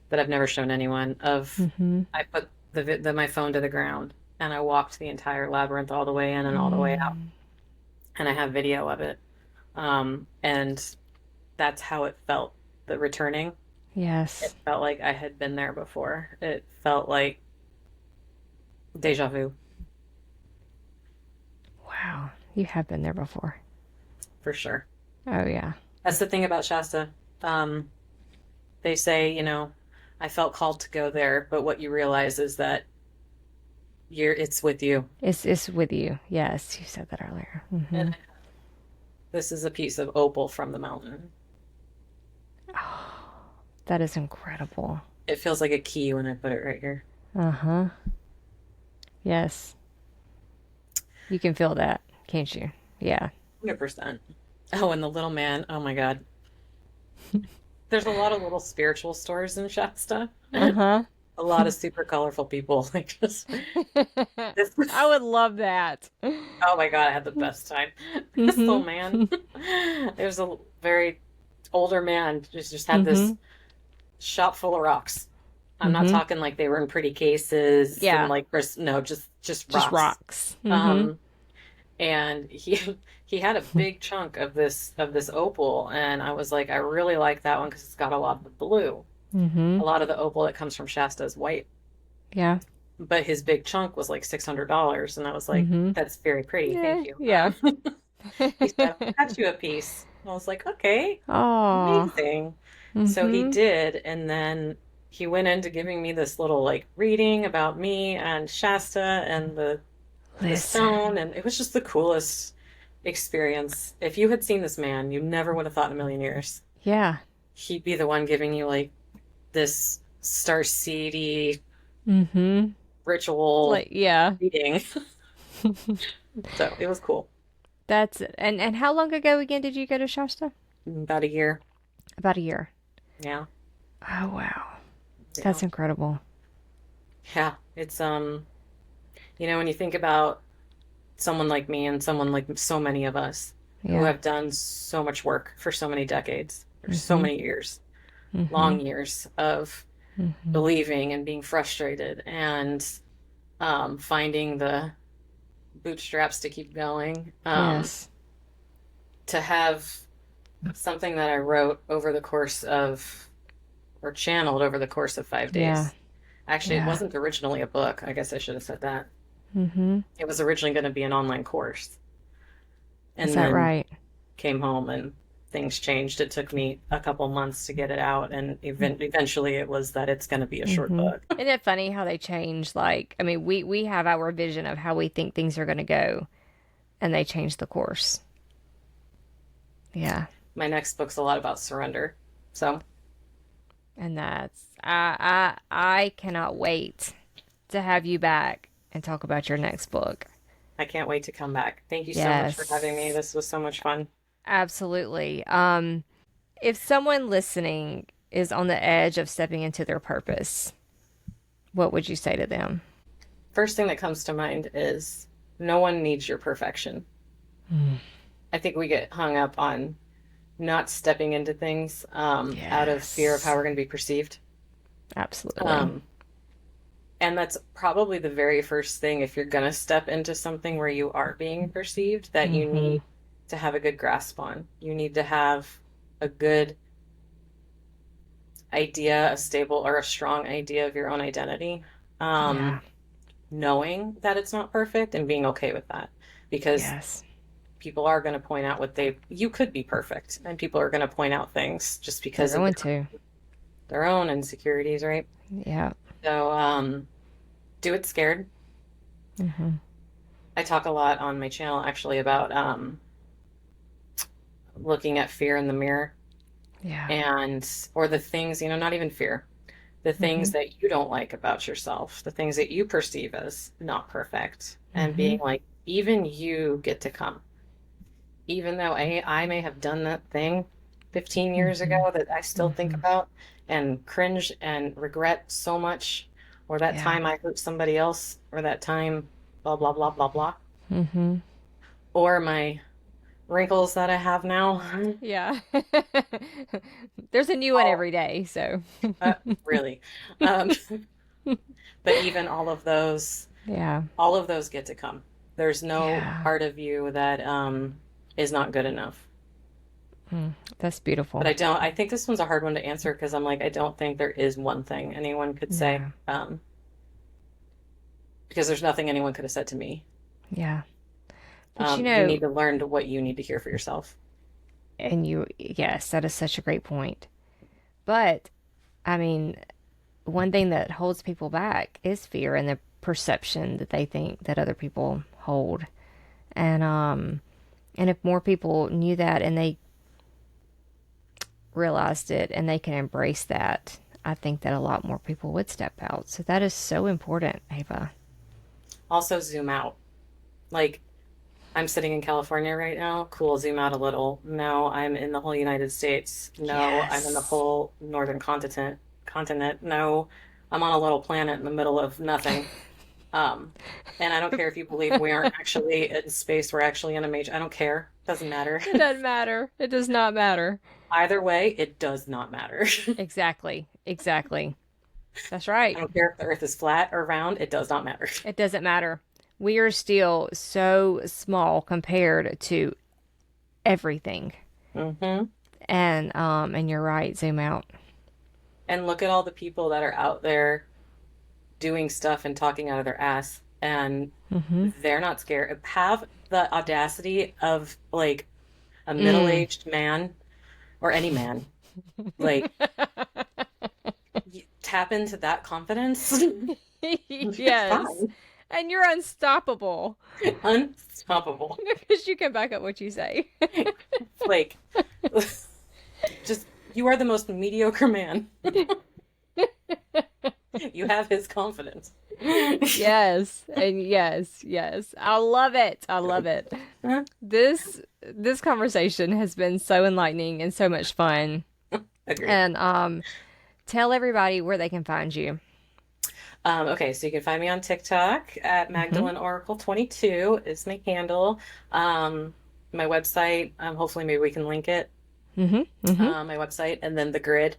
that I've never shown anyone of, I put my phone to the ground and I walked the entire labyrinth all the way in and all the way out. And I have video of it. And that's how it felt, the returning. Yes. It felt like I had been there before. It felt like deja vu. Wow. You have been there before. For sure. Oh, yeah. That's the thing about Shasta. They say, I felt called to go there, but what you realize is that it's with you. It's with you. Yes, you said that earlier. Mm-hmm. And this is a piece of opal from the mountain. Oh, that is incredible. It feels like a key when I put it right here. Uh-huh. Yes. You can feel that, can't you? Yeah. 100%. Oh, and the little man. Oh my God. There's a lot of little spiritual stores in Shasta. Uh-huh. A lot of super colorful people. Like just I would love that. Oh my God, I had the best time. This little man. There's a very older man just had this shop full of rocks. I'm not talking like they were in pretty cases. Yeah. And like no, just rocks. Just rocks. And he had a big chunk of this opal, and I was like, I really like that one because it's got a lot of the blue. A lot of the opal that comes from Shasta is white. Yeah. But his big chunk was like $600, and I was like, that's very pretty. Thank you. Yeah. He said, I'll cut you a piece. And I was like, okay. Oh. Amazing. So he did, and then he went into giving me this little like reading about me and Shasta and the stone, and it was just the coolest experience. If you had seen this man, you never would have thought in a million years. Yeah. He'd be the one giving you like this starseedy ritual reading. So it was cool. That's it. And how long ago again did you go to Shasta? About a year. About a year. Yeah. Oh wow. That's incredible. Yeah, it's when you think about someone like me and someone like so many of us who Yeah. have done so much work for so many decades, or so Mm-hmm. many years, Mm-hmm. long years of Mm-hmm. believing and being frustrated and finding the bootstraps to keep going. Yes. To have something that I wrote over the course of, or channeled over the course of 5 days. Yeah. Actually, it Yeah. wasn't originally a book. I guess I should have said that. Mm-hmm. It was originally going to be an online course. Is And that then right? came home and things changed. It took me a couple months to get it out. And eventually it was that it's going to be a short Mm-hmm. book. Isn't it funny how they change? Like, I mean, we have our vision of how we think things are going to go, and they change the course. Yeah. My next book's a lot about surrender. So And that's I cannot wait to have you back and talk about your next book. I can't wait to come back. Thank you so much for having me. Yes. This was so much fun. Absolutely. If someone listening is on the edge of stepping into their purpose, what would you say to them? First thing that comes to mind is no one needs your perfection. Mm. I think we get hung up on not stepping into things out of fear of how Yes. we're going to be perceived. Absolutely. Um, and that's probably the very first thing if you're going to step into something where you are being perceived that you Mm-hmm. need to have a good grasp on. You need to have a good idea, a stable or a strong idea of your own identity. Yeah. Knowing that it's not perfect and being okay with that because Yes. people are going to point out you could be perfect and people are going to point out things just They're because of going to. their own insecurities, right? Yeah. So, do it scared. Mm-hmm. I talk a lot on my channel actually about looking at fear in the mirror Yeah. and, or the things, not even fear, the Mm-hmm. things that you don't like about yourself, the things that you perceive as not perfect, and Mm-hmm. being like, even you get to come. Even though I may have done that thing 15 years Mm-hmm. ago that I still think Mm-hmm. about and cringe and regret so much, or that Yeah. time I hurt somebody else, or that time, blah, blah, blah, blah, blah, Mm-hmm. or my wrinkles that I have now. Yeah. There's a new one Oh, every day, so. uh, really. Um, but even Yeah. all of those get to come. There's no Yeah. part of you that is not good enough. Mm, that's But beautiful. I think this one's a hard one to answer because I'm like, I don't think there is one thing anyone could say, No. because there's nothing anyone could have said to me. Yeah. But You need to learn what you need to hear for yourself. and yes, that is such a great point. But, I mean, one thing that holds people back is fear and the perception that they think that other people hold. And if more people knew that and they realized it and they can embrace that, I think that a lot more people would step out. So that is so important, Ava. Also, zoom out. Like, I'm sitting in California right now. Cool, zoom out a little. No, I'm in the whole United States. No, I'm in the Yes. whole northern continent. No, I'm on a little planet in the middle of nothing. Um, and I don't care if you believe we aren't actually in space, we're actually in a major, I don't care. Doesn't matter. It doesn't matter. It does not matter. Either way, it does not matter. Exactly. Exactly. That's I right. don't care if the earth is flat or round, it does not matter. It doesn't matter. We are still so small compared to everything. Hmm. And you're right, zoom out. And look at all the people that are out there doing stuff and talking out of their ass, and Mm-hmm. they're not scared. Have the audacity of like a Mm. middle-aged man or any man, like tap into that confidence. You're Yes. fine. And you're unstoppable Unstoppable. because you can back up what you say. Like, just you are the most mediocre man. You have his confidence. Yes. And yes, yes. I love it. I love it. This conversation has been so enlightening and so much fun. Agreed. And tell everybody where they can find you. Okay, so you can find me on TikTok at Mm-hmm. Magdalene Oracle 22 is my handle. Um, my website, hopefully maybe we can link it. Mm-hmm. Mm-hmm. My website, and then the grid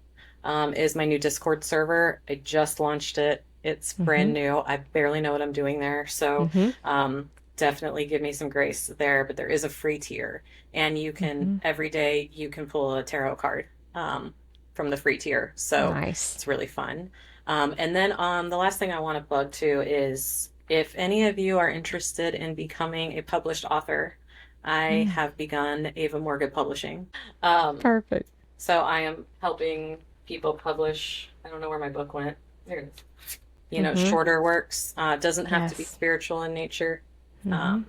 is my new Discord server. I just launched it. It's Mm-hmm. brand new. I barely know what I'm doing there, so Mm-hmm. definitely give me some grace there. But there is a free tier, and you can Mm-hmm. every day you can pull a tarot card from the free tier, so Nice. it's really fun. And then the last thing I want to plug too is if any of you are interested in becoming a published author, I Mm. have begun Ava Morgan Publishing. Um, Perfect. so I am helping people publish. I don't know where my book went. There it is. Mm-hmm. Shorter works. It doesn't have to be Yes. spiritual in nature, Mm-hmm. um,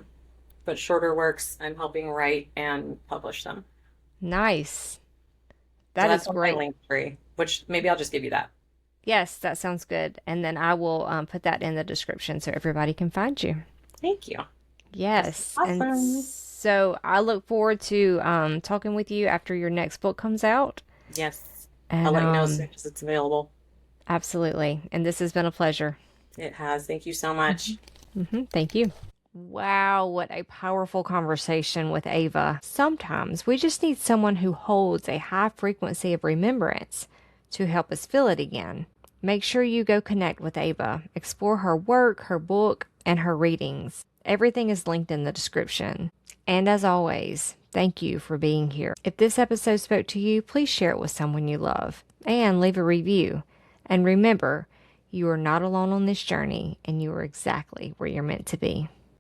but shorter works. I'm helping write and publish them. Nice. So That that's is on my great. link tree, which maybe I'll just give you that. Yes, that sounds good. And then I will put that in the description so everybody can find you. Thank you. That's Yes. And awesome. so I look forward to talking with you after your next book comes out. Yes. I'll And let you know as soon as it's available. absolutely. And this has been a pleasure. It has. Thank you so much. Thank you. Wow, what a powerful conversation with Ava. Sometimes we just need someone who holds a high frequency of remembrance to help us feel it again. Make sure you go connect with Ava, explore her work, her book, and her readings. Everything is linked in the description. And as always, thank you for being here. If this episode spoke to you, please share it with someone you love and leave a review. And remember, you are not alone on this journey, and you are exactly where you're meant to be.